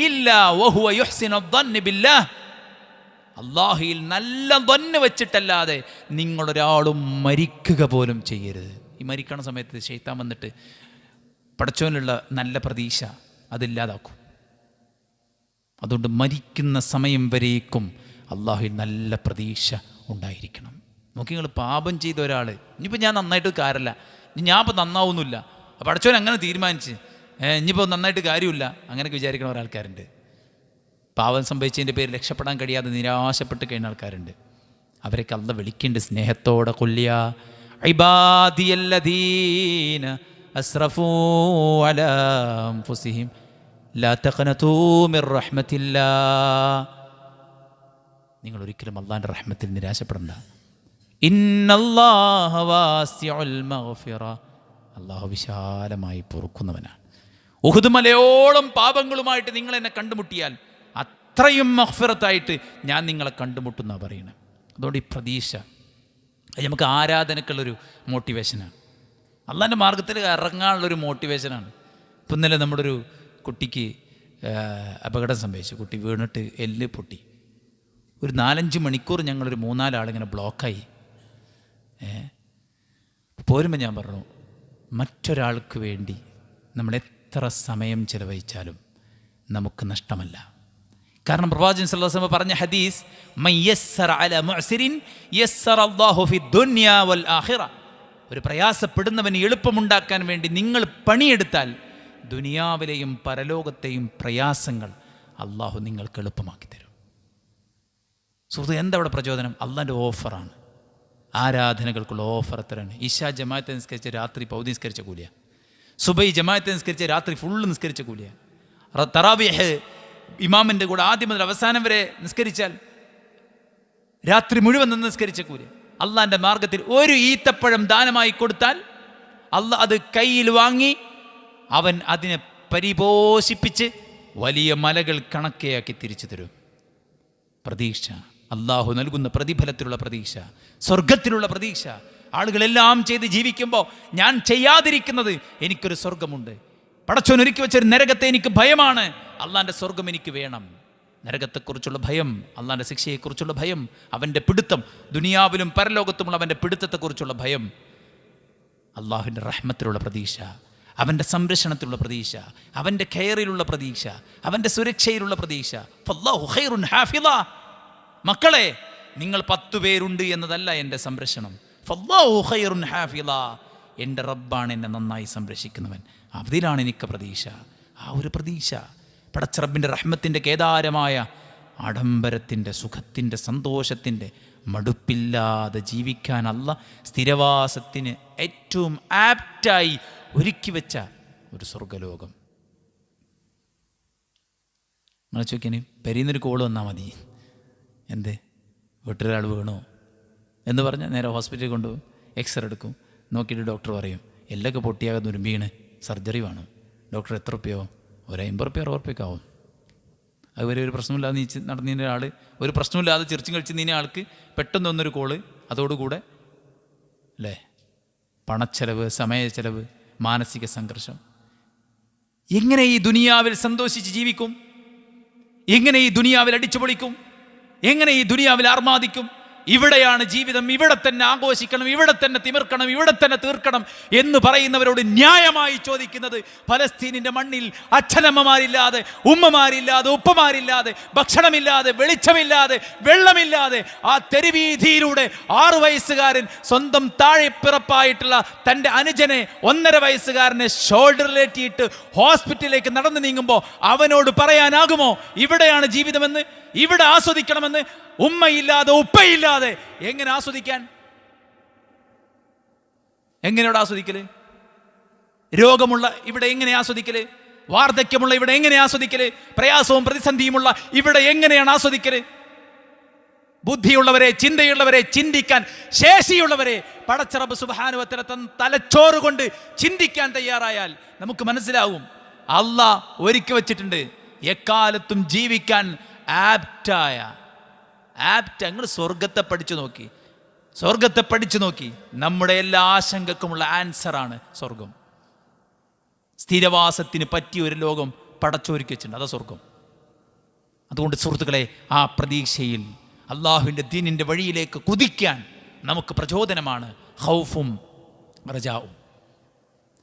ഇല്ലാ വഹുവ യുഹ്സിനു ദന്ന ബില്ലാഹ്, അള്ളാഹുവിൽ നല്ല ദന്ന് വെച്ചിട്ടല്ലാതെ നിങ്ങളൊരാളും മരിക്കുക പോലും ചെയ്യരുത്. ഈ മരിക്കണ സമയത്ത് ശൈത്താൻ വന്നിട്ട് പടച്ചോനുള്ള നല്ല പ്രതീക്ഷ അതില്ലാതാക്കും. അതുകൊണ്ട് മരിക്കുന്ന സമയം വരേക്കും അള്ളാഹുവിൽ നല്ല പ്രതീക്ഷ ഉണ്ടായിരിക്കണം. നോക്കി, നിങ്ങൾ പാപം ചെയ്ത ഒരാൾ, ഇനിയിപ്പോൾ ഞാൻ നന്നായിട്ട് കാര്യമില്ല, ഞാൻ ഇപ്പോൾ നന്നാവുന്നില്ല, പടച്ചോൻ അങ്ങനെ തീരുമാനിച്ച് ഇനിയിപ്പോൾ നന്നായിട്ട് കാര്യമില്ല, അങ്ങനെയൊക്കെ വിചാരിക്കുന്ന ഒരാൾക്കാരുണ്ട്. പാവം സംഭവിച്ചതിൻ്റെ പേര് രക്ഷപ്പെടാൻ കഴിയാതെ നിരാശപ്പെട്ട് കഴിയുന്ന ആൾക്കാരുണ്ട്. അവരൊക്കെ അള്ളാഹ് വിളിക്കേണ്ട സ്നേഹത്തോടെ. കൊല്ലിയ ഇബാദിയല്ലദീന അസ്റഫൂ അലാ അൻഫുസിഹിം ലാ തഖ്നതൂ മിർ റഹ്മത്തില്ലാഹ്, നിങ്ങൾ ഒരിക്കലും അള്ളാഹിൻ്റെ റഹ്മത്തിൽ നിരാശപ്പെടണ്ട. ഇന്നല്ലാഹ വാസിഉൽ മഗ്ഫിറ, അള്ളാഹു വിശാലമായി പൊറുക്കുന്നവനാണ്. ഉഹുദ് മലയോളം പാപങ്ങളുമായിട്ട് നിങ്ങൾ എന്നെ കണ്ടുമുട്ടിയാൽ അത്രയും മഗ്ഫിറത്തായിട്ട് ഞാൻ നിങ്ങളെ കണ്ടുമുട്ടുന്ന പറയുന്നത്. അതുകൊണ്ട് ഈ പ്രതീക്ഷ അത് നമുക്ക് ആരാധനക്കുള്ളൊരു മോട്ടിവേഷനാണ്. അള്ളാഹിൻ്റെ മാർഗത്തിൽ ഇറങ്ങാനുള്ളൊരു മോട്ടിവേഷനാണ്. ഇപ്പം ഇന്നലെ നമ്മുടെ ഒരു കുട്ടിക്ക് അപകടം സംഭവിച്ചു. കുട്ടി വീണിട്ട് എല്ല് പൊട്ടി. ഒരു 4-5 മണിക്കൂർ ഞങ്ങളൊരു 3-4 ആളിങ്ങനെ ബ്ലോക്കായി. പോരുമ്പോൾ ഞാൻ പറഞ്ഞു, മറ്റൊരാൾക്ക് വേണ്ടി നമ്മൾ എത്ര സമയം ചിലവഴിച്ചാലും നമുക്ക് നഷ്ടമല്ല. കാരണം പ്രവാചകൻ സല്ലല്ലാഹു അലൈഹി വസല്ലം പറഞ്ഞ ഹദീസ്, മൻ യസ്സറ അലാ മുഅ്സിരിൻ യസ്സറ അല്ലാഹു ഫി ദുനിയ വൽ ആഖിറ, ഒരു പ്രയാസപ്പെടുന്നവന് എളുപ്പമുണ്ടാക്കാൻ വേണ്ടി നിങ്ങൾ പണിയെടുത്താൽ ദുനിയാവിലെയും പരലോകത്തെയും പ്രയാസങ്ങൾ അള്ളാഹു നിങ്ങൾക്ക് എളുപ്പമാക്കി തരും. സുഹൃത്ത്, എന്താ അവിടെ പ്രചോദനം? അള്ളാഹിൻ്റെ ഓഫറാണ്. ആരാധനകൾക്കുള്ള ഓഫർ എത്രയാണ്? ഇശാ ജമാഅത്ത് നിസ്കരിച്ച രാത്രി പൗതി നിസ്കരിച്ച കൂലിയ. സുബൈ ജമാഅത്ത് നിസ്കരിച്ച രാത്രി ഫുള്ള് നിസ്കരിച്ച കൂലിയാണ്. തറാവിഹ് ഇമാമിൻ്റെ കൂടെ ആദ്യം മുതൽ അവസാനം വരെ നിസ്കരിച്ചാൽ രാത്രി മുഴുവൻ നിന്ന് നിസ്കരിച്ച കൂലി. അള്ളാൻ്റെ മാർഗത്തിൽ ഒരു ഈത്തപ്പഴം ദാനമായി കൊടുത്താൽ അള്ളാഹ് അത് കയ്യിൽ വാങ്ങി അവൻ അതിനെ പരിപോഷിപ്പിച്ച് വലിയ മലകൾ കണക്കെയാക്കി തിരിച്ചു തരും. പ്രതീക്ഷ, അള്ളാഹു നൽകുന്ന പ്രതിഫലത്തിലുള്ള പ്രതീക്ഷ, സ്വർഗത്തിലുള്ള പ്രതീക്ഷ. ആളുകളെല്ലാം ചെയ്ത് ജീവിക്കുമ്പോൾ ഞാൻ ചെയ്യാതിരിക്കുന്നത് എനിക്കൊരു സ്വർഗമുണ്ട്. പടച്ചോൻ ഒരുക്കി വെച്ചൊരു നരകത്തെ എനിക്ക് ഭയമാണ്, അള്ളാൻ്റെ സ്വർഗം എനിക്ക് വേണം. നരകത്തെക്കുറിച്ചുള്ള ഭയം, അള്ളാൻ്റെ ശിക്ഷയെക്കുറിച്ചുള്ള ഭയം, അവൻ്റെ പിടുത്തം, ദുനിയാവിലും പരലോകത്തുമുള്ള അവൻ്റെ പിടുത്തത്തെക്കുറിച്ചുള്ള ഭയം, അള്ളാഹുവിൻ്റെ റഹ്മത്തിലുള്ള പ്രതീക്ഷ, അവൻ്റെ സംരക്ഷണത്തിലുള്ള പ്രതീക്ഷ, അവൻ്റെ കെയറിലുള്ള പ്രതീക്ഷ, അവൻ്റെ സുരക്ഷയിലുള്ള പ്രതീക്ഷ. ഫല്ലാഹു ഖൈറുൻ ഹാഫിള. മക്കളെ, നിങ്ങൾ 10 പേരുണ്ട് എന്നതല്ല എൻ്റെ സംരക്ഷണം. ഫല്ലാഹു ഖൈറുൻ ഹാഫിള. എൻ്റെ റബ്ബാണ് എന്നെ നന്നായി സംരക്ഷിക്കുന്നവൻ, അതിലാണ് എനിക്ക് പ്രതീക്ഷ. ആ ഒരു പ്രതീക്ഷ, പടച്ച റബ്ബിൻ്റെ റഹ്മത്തിൻ്റെ കേദാരമായ ആഡംബരത്തിൻ്റെ, സുഖത്തിൻ്റെ, സന്തോഷത്തിൻ്റെ മടുപ്പില്ലാതെ ജീവിക്കാൻ അല്ലാഹ് സ്ഥിരവാസത്തിന് ഏറ്റവും ആപ്റ്റായി ഒരുക്കി വെച്ച ഒരു സ്വർഗലോകം. നിങ്ങൾ ചോദിക്കാൻ പെരീന്നൊരു കോള് വന്നാൽ മതി, എന്തേ വീട്ടിലൊരാൾ വീണോ എന്ന് പറഞ്ഞാൽ നേരെ ഹോസ്പിറ്റലിൽ കൊണ്ടുപോകും, എക്സ്റേ എടുക്കും, നോക്കിയിട്ട് ഡോക്ടർ പറയും എല്ലൊക്കെ പൊട്ടിയാകാതെ തുരുമ്പീണ്, സർജറി വേണം. ഡോക്ടർ എത്ര റുപ്യാവും? ഒരു 50 റുപ്യ 60 റുപ്യൊക്കെ ആവും. അതുവരെ ഒരു പ്രശ്നമില്ലാതെ നീച്ച് നടന്നതിൻ്റെ ആൾ, ഒരു പ്രശ്നമില്ലാതെ ചിരിച്ചും കഴിച്ച് നീന ആൾക്ക് പെട്ടെന്ന് വന്നൊരു കോള്, അതോടുകൂടെ അല്ലേ പണച്ചെലവ്, സമയച്ചെലവ്, മാനസിക സംഘർഷം. എങ്ങനെ ഈ ദുനിയാവിൽ സന്തോഷിച്ച് ജീവിക്കും? എങ്ങനെ ഈ ദുനിയാവിൽ അടിച്ചുപൊളിക്കും? എങ്ങനെ ഈ ദുനിയാവിൽ ആർമാദിക്കും? ഇവിടെയാണ് ജീവിതം, ഇവിടെ തന്നെ ആഘോഷിക്കണം, ഇവിടെ തന്നെ തിമിർക്കണം, ഇവിടെ തന്നെ തീർക്കണം എന്ന് പറയുന്നവരോട് ന്യായമായി ചോദിക്കുന്നത്, പലസ്തീനിൻ്റെ മണ്ണിൽ അച്ഛനമ്മമാരില്ലാതെ, ഉമ്മമാരില്ലാതെ, ഉപ്പമാരില്ലാതെ, ഭക്ഷണമില്ലാതെ, വെളിച്ചമില്ലാതെ, വെള്ളമില്ലാതെ ആ തെരുവീതിയിലൂടെ 6 വയസ്സുകാരൻ സ്വന്തം താഴെപ്പിറപ്പായിട്ടുള്ള തൻ്റെ അനുജനെ 1.5 വയസ്സുകാരനെ ഷോൾഡറിലേറ്റിയിട്ട് ഹോസ്പിറ്റലിലേക്ക് നടന്നു നീങ്ങുമ്പോൾ അവനോട് പറയാനാകുമോ ഇവിടെയാണ് ജീവിതമെന്ന്, ഇവിടെ ആസ്വദിക്കണമെന്ന്? ഉമ്മയില്ലാതെ, ഉപ്പയില്ലാതെ എങ്ങനെ ആസ്വദിക്കാൻ? എങ്ങനെയോട് ആസ്വദിക്കല്? രോഗമുള്ള ഇവിടെ എങ്ങനെ ആസ്വദിക്കല്? വാർദ്ധക്യമുള്ള ഇവിടെ എങ്ങനെ ആസ്വദിക്കല്? പ്രയാസവും പ്രതിസന്ധിയുമുള്ള ഇവിടെ എങ്ങനെയാണ് ആസ്വദിക്കല്? ബുദ്ധിയുള്ളവരെ, ചിന്തയുള്ളവരെ, ചിന്തിക്കാൻ ശേഷിയുള്ളവരെ പടച്ച റബ്ബ് സുബ്ഹാനഹു വ തആല തലച്ചോറ് കൊണ്ട് ചിന്തിക്കാൻ തയ്യാറായാൽ നമുക്ക് മനസ്സിലാവും അല്ലാഹ് ഒരുക്കി വച്ചിട്ടുണ്ട് എക്കാലത്തും ജീവിക്കാൻ ആപ്റ്റായ നിങ്ങൾ സ്വർഗത്തെ പഠിച്ചു നോക്കി, സ്വർഗത്തെ പഠിച്ചു നോക്കി. നമ്മുടെ എല്ലാ ആശങ്കക്കുമുള്ള ആൻസറാണ് സ്വർഗം. സ്ഥിരവാസത്തിന് പറ്റിയ ഒരു ലോകം പടച്ചോരിക്ക് വെച്ചിട്ടുണ്ട്, അതാ സ്വർഗം. അതുകൊണ്ട് സുഹൃത്തുക്കളെ, ആ പ്രതീക്ഷയിൽ അള്ളാഹുവിൻ്റെ ദീനിൻ്റെ വഴിയിലേക്ക് കുതിക്കാൻ നമുക്ക് പ്രചോദനമാണ് ഖൗഫും റജാവും.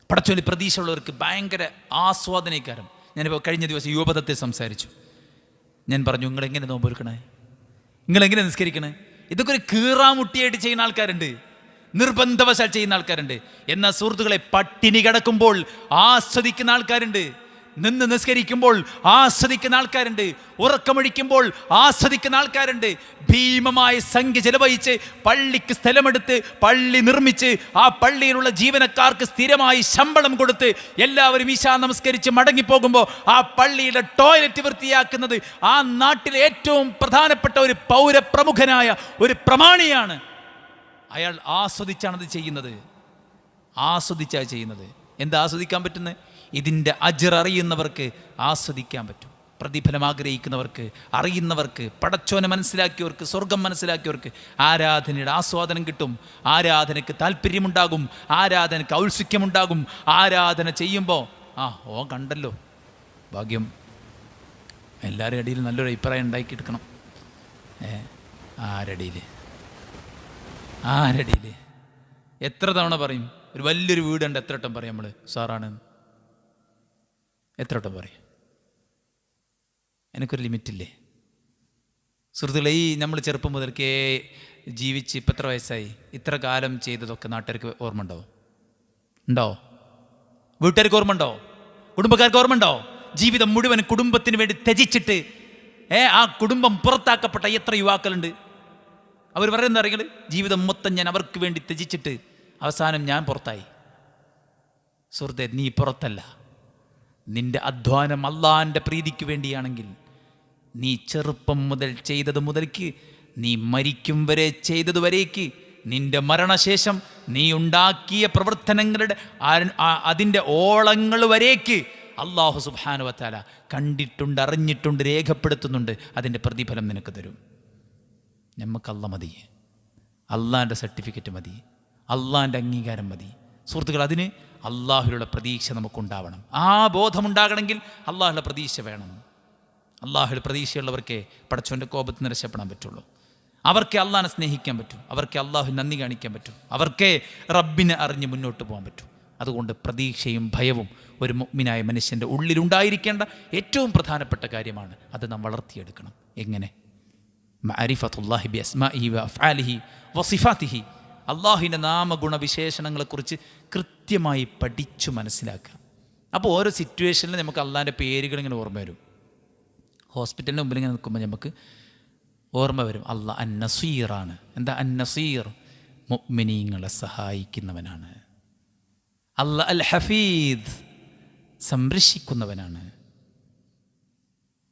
പടച്ചോലി പ്രതീക്ഷയുള്ളവർക്ക് ഭയങ്കര ആസ്വാദനക്കാരം. ഞാനിപ്പോൾ കഴിഞ്ഞ ദിവസം യുവപഥത്തിൽ സംസാരിച്ചു. ഞാൻ പറഞ്ഞു, നിങ്ങളെങ്ങനെ നോമ്പൊരുക്കണേ, നിങ്ങളെങ്ങനെ നിസ്കരിക്കണേ? ഇതൊക്കെ ഒരു കീറാമുട്ടിയായിട്ട് ചെയ്യുന്ന ആൾക്കാരുണ്ട്, നിർബന്ധവശാൽ ചെയ്യുന്ന ആൾക്കാരുണ്ട്. എന്നാൽ സുഹൃത്തുക്കളെ, പട്ടിണി കിടക്കുമ്പോൾ ആസ്വദിക്കുന്ന ആൾക്കാരുണ്ട്, നിന്ന് നിസ്കരിക്കുമ്പോൾ ആസ്വദിക്കുന്ന ആൾക്കാരുണ്ട്, ഉറക്കമൊഴിക്കുമ്പോൾ ആസ്വദിക്കുന്ന ആൾക്കാരുണ്ട്. ഭീമമായ സംഖ്യ ചെലവഴിച്ച് പള്ളിക്ക് സ്ഥലമെടുത്ത് പള്ളി നിർമ്മിച്ച് ആ പള്ളിയിലുള്ള ജീവനക്കാർക്ക് സ്ഥിരമായി ശമ്പളം കൊടുത്ത് എല്ലാവരും ഈശാ നമസ്കരിച്ച് മടങ്ങിപ്പോകുമ്പോൾ ആ പള്ളിയുടെ ടോയ്ലറ്റ് വൃത്തിയാക്കുന്നത് ആ നാട്ടിലെ ഏറ്റവും പ്രധാനപ്പെട്ട ഒരു പൗരപ്രമുഖനായ ഒരു പ്രമാണിയാണ്. അയാൾ ആസ്വദിച്ചാണത് ചെയ്യുന്നത്, ആസ്വദിച്ചാണ് ചെയ്യുന്നത്. എന്താ ആസ്വദിക്കാൻ പറ്റുന്നത്? ഇതിൻ്റെ അജ്ർ അറിയുന്നവർക്ക് ആസ്വദിക്കാൻ പറ്റും. പ്രതിഫലം ആഗ്രഹിക്കുന്നവർക്ക്, അറിയുന്നവർക്ക്, പടച്ചോനെ മനസ്സിലാക്കിയവർക്ക്, സ്വർഗം മനസ്സിലാക്കിയവർക്ക് ആരാധനയുടെ ആസ്വാദനം കിട്ടും. ആരാധനയ്ക്ക് താല്പര്യമുണ്ടാകും, ആരാധനയ്ക്ക് ഔത്സുക്യമുണ്ടാകും. ആരാധന ചെയ്യുമ്പോൾ കണ്ടല്ലോ ഭാഗ്യം, എല്ലാവരുടെ ഇടയിൽ നല്ലൊരു അഭിപ്രായം ഉണ്ടാക്കിയെടുക്കണം. ആരടിയിൽ എത്ര തവണ പറയും? ഒരു വലിയൊരു വീടുണ്ട്, എത്ര വട്ടം പറയും നമ്മൾ സാറാണ്? എത്ര വട്ടം പറയും? എനിക്കൊരു ലിമിറ്റില്ലേ സുഹൃത്തുക്കളെ? ഈ നമ്മൾ ചെറുപ്പം മുതൽക്കേ ജീവിച്ച് ഇപ്പം എത്ര വയസ്സായി, ഇത്ര കാലം ചെയ്തതൊക്കെ നാട്ടുകാർക്ക് ഓർമ്മ ഉണ്ടോ? വീട്ടുകാർക്ക് ഓർമ്മ ഉണ്ടോ? കുടുംബക്കാർക്ക് ഓർമ്മ ഉണ്ടോ? ജീവിതം മുഴുവൻ കുടുംബത്തിന് വേണ്ടി ത്യജിച്ചിട്ട് ആ കുടുംബം പുറത്താക്കപ്പെട്ട എത്ര യുവാക്കളുണ്ട്? അവർ പറയുന്നത് അറിയുന്നത്, ജീവിതം മൊത്തം ഞാൻ അവർക്ക് വേണ്ടി ത്യജിച്ചിട്ട് അവസാനം ഞാൻ പുറത്തായി. സുഹൃത്തെ, നീ പുറത്തല്ല. നിന്റെ അധ്വാനം അള്ളാഹിൻ്റെ പ്രീതിക്ക് വേണ്ടിയാണെങ്കിൽ, നീ ചെറുപ്പം മുതൽ ചെയ്തത് മുതൽക്ക് നീ മരിക്കും വരെ ചെയ്തതുവരേക്ക്, നിന്റെ മരണശേഷം നീ ഉണ്ടാക്കിയ പ്രവർത്തനങ്ങളുടെ അതിൻ്റെ ഓളങ്ങൾ വരേക്ക് അള്ളാഹു സുബ്ഹാനഹു വ തആല കണ്ടിട്ടുണ്ട്, അറിഞ്ഞിട്ടുണ്ട്, രേഖപ്പെടുത്തുന്നുണ്ട്. അതിൻ്റെ പ്രതിഫലം നിനക്ക് തരും. നമുക്ക് അള്ളാഹ് മതി, അള്ളാഹിൻ്റെ സർട്ടിഫിക്കറ്റ് മതി, അള്ളാഹിൻ്റെ അംഗീകാരം മതി. സുഹൃത്തുക്കൾ, അതിന് അള്ളാഹുവിലുള്ള പ്രതീക്ഷ നമുക്കുണ്ടാവണം. ആ ബോധമുണ്ടാകണമെങ്കിൽ അള്ളാഹുവിലുള്ള പ്രതീക്ഷ വേണം. അള്ളാഹുവിൽ പ്രതീക്ഷയുള്ളവർക്കേ പടച്ചവൻ്റെ കോപത്തിൽ നിന്ന് രക്ഷപ്പെടാൻ പറ്റുള്ളൂ. അവർക്കേ അള്ളാഹിനെ സ്നേഹിക്കാൻ പറ്റും, അവർക്കേ അള്ളാഹു നന്ദി കാണിക്കാൻ പറ്റും, അവർക്കേ റബ്ബിനെ അറിഞ്ഞ് മുന്നോട്ട് പോകാൻ പറ്റും. അതുകൊണ്ട് പ്രതീക്ഷയും ഭയവും ഒരു മുഅ്മിനായ മനുഷ്യൻ്റെ ഉള്ളിലുണ്ടായിരിക്കേണ്ട ഏറ്റവും പ്രധാനപ്പെട്ട കാര്യമാണ്. അത് നാം വളർത്തിയെടുക്കണം. എങ്ങനെ? മഅരിഫത്തുല്ലാഹി ബി അസ്മാഇഹി വ അഫ്ആലിഹി വ സിഫാത്തിഹി. അള്ളാഹുവിൻ്റെ നാമഗുണവിശേഷണങ്ങളെക്കുറിച്ച് കൃത്യമായി പഠിച്ചു മനസ്സിലാക്കുക. അപ്പോൾ ഓരോ സിറ്റുവേഷനിലും നമുക്ക് അള്ളാഹിൻ്റെ പേരുകളിങ്ങനെ ഓർമ്മ വരും. ഹോസ്പിറ്റലിൻ്റെ മുമ്പിൽ ഇങ്ങനെ നിൽക്കുമ്പോൾ നമുക്ക് ഓർമ്മ വരും, അള്ളാഹ് അൻ-നസീറാണ്. എന്താ അൻ-നസീർ? മുഅ്മിനീങ്ങളെ സഹായിക്കുന്നവനാണ്. അള്ളാഹ് അൽ-ഹഫീദ്, സംരക്ഷിക്കുന്നവനാണ്.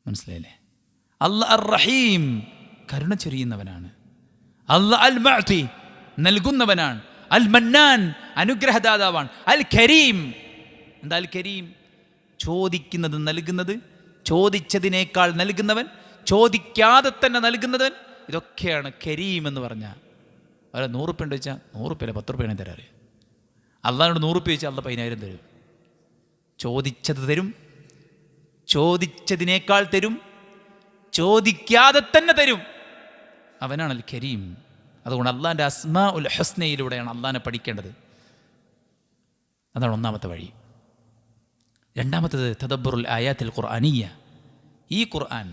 മനസ്സിലായില്ലേ? അള്ളാഹ് അർ-റഹീം, കരുണ ചൊരിയുന്നവനാണ്. അള്ളാഹ് അൽ-മുഅ്തി, നൽകുന്നവനാണ്. അൽ-മന്നാൻ, അനുഗ്രഹദാതാവാണ്. അൽ-കരീം, എന്താ അൽ-കരീം? ചോദിക്കുന്നത് നൽകുന്നത്, ചോദിച്ചതിനേക്കാൾ നൽകുന്നവൻ, ചോദിക്കാതെ തന്നെ നൽകുന്നവൻ. ഇതൊക്കെയാണ് കരീം എന്ന് പറഞ്ഞാൽ. അവരെ 100 ഉറുപ്പ്യ ഉണ്ട് വെച്ചാൽ 100 ഉറുപ്പ്യ 10 ഉറുപ്പ്യാണ് തരാറ്. അള്ളാഹിനോട് 100 ഉറുപ്പ്യ വെച്ചാൽ അള്ളാഹ് 10,000 തരും. ചോദിച്ചത് തരും, ചോദിച്ചതിനേക്കാൾ തരും, ചോദിക്കാതെ തന്നെ തരും. അവനാണ് അൽ കരീം. അതുകൊണ്ട് അള്ളാഹിൻ്റെ അസ്മാഉൽ ഹുസ്നയിലൂടെയാണ് അള്ളാഹിനെ പഠിക്കേണ്ടത്. അതാണ് ഒന്നാമത്തെ വഴി. രണ്ടാമത്തേത് തദബ്ബുറുൽ ആയാത്തിൽ ഖുർആനിയ്യ. ഈ ഖുർആൻ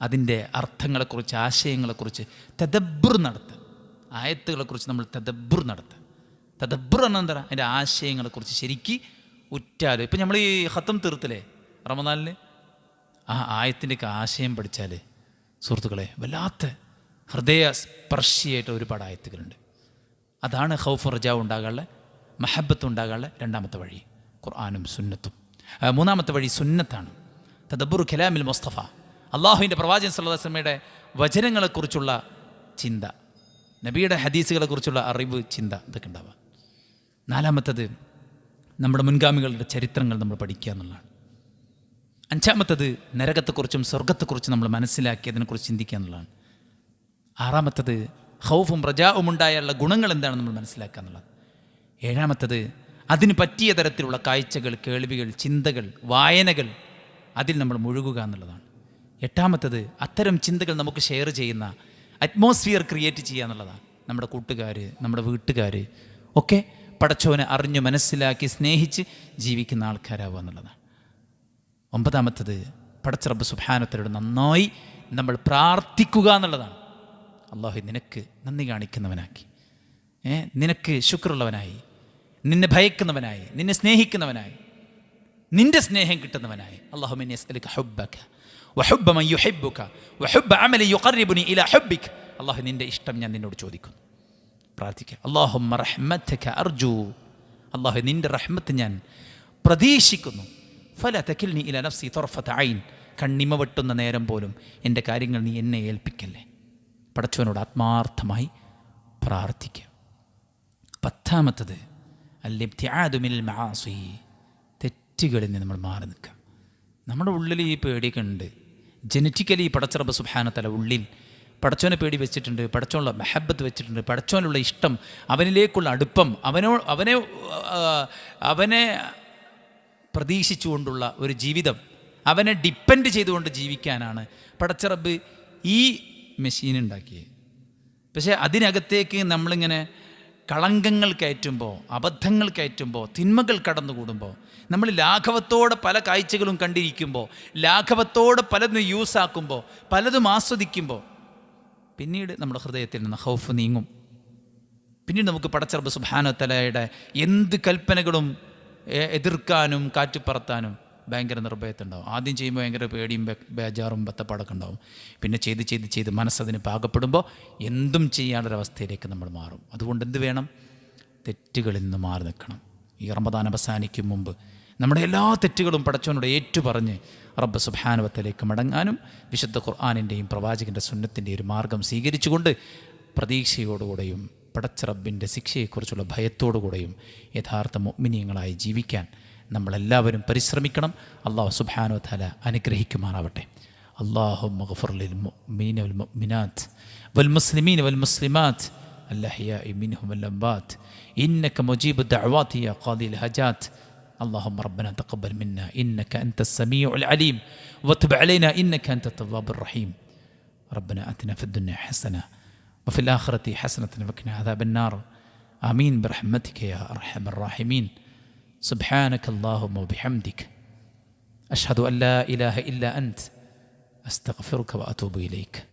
അതിൻ്റെ അർത്ഥങ്ങളെക്കുറിച്ച്, ആശയങ്ങളെക്കുറിച്ച് തദബ്ബുർ നടത്തുക. ആയത്തുകളെക്കുറിച്ച് നമ്മൾ തദബ്ബുർ നടത്തുക. തദബ്ബുർ എന്നാൽ എന്താ? അതിൻ്റെ ആശയങ്ങളെക്കുറിച്ച് ശരിക്ക് ഉറ്റാൽ. ഇപ്പം നമ്മൾ ഈ ഖത്തം തീർത്തില്ലേ റമദാനിൽ, ആ ആയത്തിൻ്റെയൊക്കെ ആശയം പഠിച്ചാൽ സുഹൃത്തുക്കളെ വല്ലാത്ത ഹൃദയസ്പർശിയായിട്ട് ഒരുപാട് ആയത്തുകളുണ്ട്. അതാണ് ഖൗഫും റജാവും ഉണ്ടാകാനുള്ള, മഹബത്തും ഉണ്ടാകാനുള്ള രണ്ടാമത്തെ വഴി, ഖുർആനും സുന്നത്തും. മൂന്നാമത്തെ വഴി സുന്നത്താണ്. തദബ്ബുർ കലാമിൽ മുസ്തഫ, അള്ളാഹുവിൻ്റെ പ്രവാചകൻ സല്ലല്ലാഹു അലൈഹി വസല്ലമയുടെ വചനങ്ങളെക്കുറിച്ചുള്ള ചിന്ത, നബിയുടെ ഹദീസുകളെക്കുറിച്ചുള്ള അറിവ്, ചിന്ത, ഇതൊക്കെ ഉണ്ടാവുക. നാലാമത്തത് നമ്മുടെ മുൻഗാമികളുടെ ചരിത്രങ്ങൾ നമ്മൾ പഠിക്കുക എന്നുള്ളതാണ്. അഞ്ചാമത്തത് നരകത്തെക്കുറിച്ചും സ്വർഗത്തെക്കുറിച്ചും നമ്മൾ മനസ്സിലാക്കി അതിനെക്കുറിച്ച് ചിന്തിക്കുക എന്നുള്ളതാണ്. ആറാമത്തത് ഖൗഫും റജാവും ഉണ്ടായുള്ള ഗുണങ്ങൾ എന്താണെന്ന് നമ്മൾ മനസ്സിലാക്കുക എന്നുള്ളത്. ഏഴാമത്തത് അതിന് പറ്റിയ തരത്തിലുള്ള കാഴ്ചകൾ, കേൾവികൾ, ചിന്തകൾ, വായനകൾ, അതിൽ നമ്മൾ മുഴുകുക എന്നുള്ളതാണ്. എട്ടാമത്തത് അത്തരം ചിന്തകൾ നമുക്ക് ഷെയർ ചെയ്യുന്ന അറ്റ്മോസ്ഫിയർ ക്രിയേറ്റ് ചെയ്യുക എന്നുള്ളതാണ്. നമ്മുടെ കൂട്ടുകാർ, നമ്മുടെ വീട്ടുകാർ ഒക്കെ പടച്ചോനെ അറിഞ്ഞു മനസ്സിലാക്കി സ്നേഹിച്ച് ജീവിക്കുന്ന ആൾക്കാരാവുക എന്നുള്ളതാണ്. ഒമ്പതാമത്തത് പടച്ച റബ്ബ് സുബ്ഹാനഹു വ തആലയോട് നന്നായി നമ്മൾ പ്രാർത്ഥിക്കുക എന്നുള്ളതാണ്. അല്ലാഹു നിനക്ക് നന്ദി കാണിക്കുന്നവനാക്കി, നിനക്ക് ശുക്റുള്ളവനായി, നിന്നെ ഭയക്കുന്നവനായി, നിന്നെ സ്നേഹിക്കുന്നവനായി, നിന്റെ സ്നേഹം കിട്ടുന്നവനായി. അല്ലാഹുമ്മ ഇന്നി അസ്അലുക ഹുബ്ബക വഹുബ്ബ മൻ യുഹിബ്ബുക വഹുബ്ബ അമലി യുഖർരിബുനി ഇലാ ഹുബ്ബിക. അല്ലാഹു നിന്റെ ഇഷ്ടം ഞാൻ നിന്നോട് ചോദിക്കുന്നു, പ്രാർത്ഥിക്കുക. അല്ലാഹുമ്മ റഹ്മതക അർജു, അല്ലാഹു നിന്റെ റഹ്മത്ത് ഞാൻ പ്രതീക്ഷിക്കുന്നു. ഫലാ തകിൽനി ഇലാ നഫ്സി തർഫത ഐൻ, കണ്ണിമ വെട്ടുന്ന നേരം പോലും എൻ്റെ കാര്യങ്ങൾ നീ എന്നെ ഏൽപ്പിക്കല്ലേ. പടച്ചവനോട് ആത്മാർത്ഥമായി പ്രാർത്ഥിക്കുക. പത്താമത്തത് അൽ-ഇബ്തിആദു മിനൽ മആസി, തെറ്റുകളിൽ നിന്ന് നമ്മൾ മാറി നിൽക്കുക. നമ്മുടെ ഉള്ളിൽ ഈ പേടിയൊക്കെ ഉണ്ട്. ജനറ്റിക്കലി പടച്ച റബ്ബ് സുബ്ഹാനഹു വ തആല ഉള്ളിൽ പടച്ചോനെ പേടി വെച്ചിട്ടുണ്ട്, പടച്ചോനുള്ള മഹബത്ത് വെച്ചിട്ടുണ്ട്, പടച്ചോനുള്ള ഇഷ്ടം, അവനിലേക്കുള്ള അടുപ്പം, അവനെ പ്രതീക്ഷിച്ചുകൊണ്ടുള്ള ഒരു ജീവിതം, അവനെ ഡിപ്പെൻഡ് ചെയ്തുകൊണ്ട് ജീവിക്കാനാണ് പടച്ച റബ്ബ് ഈ മെഷീൻ ഉണ്ടാക്കിയത്. പക്ഷേ അതിനകത്തേക്ക് നമ്മളിങ്ങനെ കളങ്കങ്ങൾ കയറ്റുമ്പോൾ, അബദ്ധങ്ങൾ കയറ്റുമ്പോൾ, തിന്മകൾ കടന്നുകൂടുമ്പോൾ, നമ്മൾ ലാഘവത്തോടെ പല കാഴ്ചകളും കണ്ടിരിക്കുമ്പോൾ, ലാഘവത്തോടെ പലതും യൂസാക്കുമ്പോൾ, പലതും ആസ്വദിക്കുമ്പോൾ, പിന്നീട് നമ്മുടെ ഹൃദയത്തിൽ നിന്ന് ഖൗഫ് നീങ്ങും. പിന്നീട് നമുക്ക് പടച്ച റബ്ബ് സുബ്ഹാനഹു വ തആലയുടെ എന്ത് കൽപ്പനകളും എതിർക്കാനും കാറ്റുപറത്താനും ഭയങ്കര നിർഭയത്തുണ്ടാവും. ആദ്യം ചെയ്യുമ്പോൾ ഭയങ്കര പേടിയും ബേജാറും ബത്തപ്പാടൊക്കെ ഉണ്ടാവും. പിന്നെ ചെയ്ത് മനസ്സതിന് പാകപ്പെടുമ്പോൾ എന്തും ചെയ്യാനൊരവസ്ഥയിലേക്ക് നമ്മൾ മാറും. അതുകൊണ്ട് എന്ത് വേണം? തെറ്റുകളിൽ നിന്ന് മാറി നിൽക്കണം. ഈ റമദാൻ അവസാനിക്കും മുമ്പ് നമ്മുടെ എല്ലാ തെറ്റുകളും പടച്ചവനോട് ഏറ്റുപറഞ്ഞ് റബ്ബ് സുബ്ഹാനഹു മടങ്ങാനും വിശുദ്ധ ഖുർആനിൻ്റെയും പ്രവാചകൻ്റെ സുന്നത്തിൻ്റെ ഒരു മാർഗം സ്വീകരിച്ചുകൊണ്ട് പ്രതീക്ഷയോടുകൂടെയും പടച്ച റബ്ബിൻ്റെ ശിക്ഷയെക്കുറിച്ചുള്ള ഭയത്തോടുകൂടെയും യഥാർത്ഥ മുഅ്മിനീങ്ങളായി ജീവിക്കാൻ നമ്മളെല്ലാവരും പരിശ്രമിക്കണം. അല്ലാഹു സുബ്ഹാനഹു വതആല അനുഗ്രഹിക്കുമാറാവട്ടെ. അല്ലാഹുമ്മ ഗ്ഫിർ ലിൽ മുഅ്മിനീന വൽ മുഅ്മിനാത്ത് വൽ മുസ്ലിമീന വൽ മുസ്ലിമാത്ത് അൽഅഹ്യാഇ മിൻഹും വൽ അംവാത്ത് ഇന്നക മുജീബു ദഅവാതി യാ ഖാദിൽ ഹജാത്ത്. اللهم ربنا تقبل منا إنك أنت السميع العليم وتب علينا إنك أنت التواب الرحيم. ربنا آتنا في الدنيا حسنة وفي الآخرة حسنة وقنا عذاب النار. آمين برحمتك يا أرحم الراحمين. سبحانك اللهم وبحمدك أشهد أن لا إله إلا أنت أستغفرك وأتوب إليك.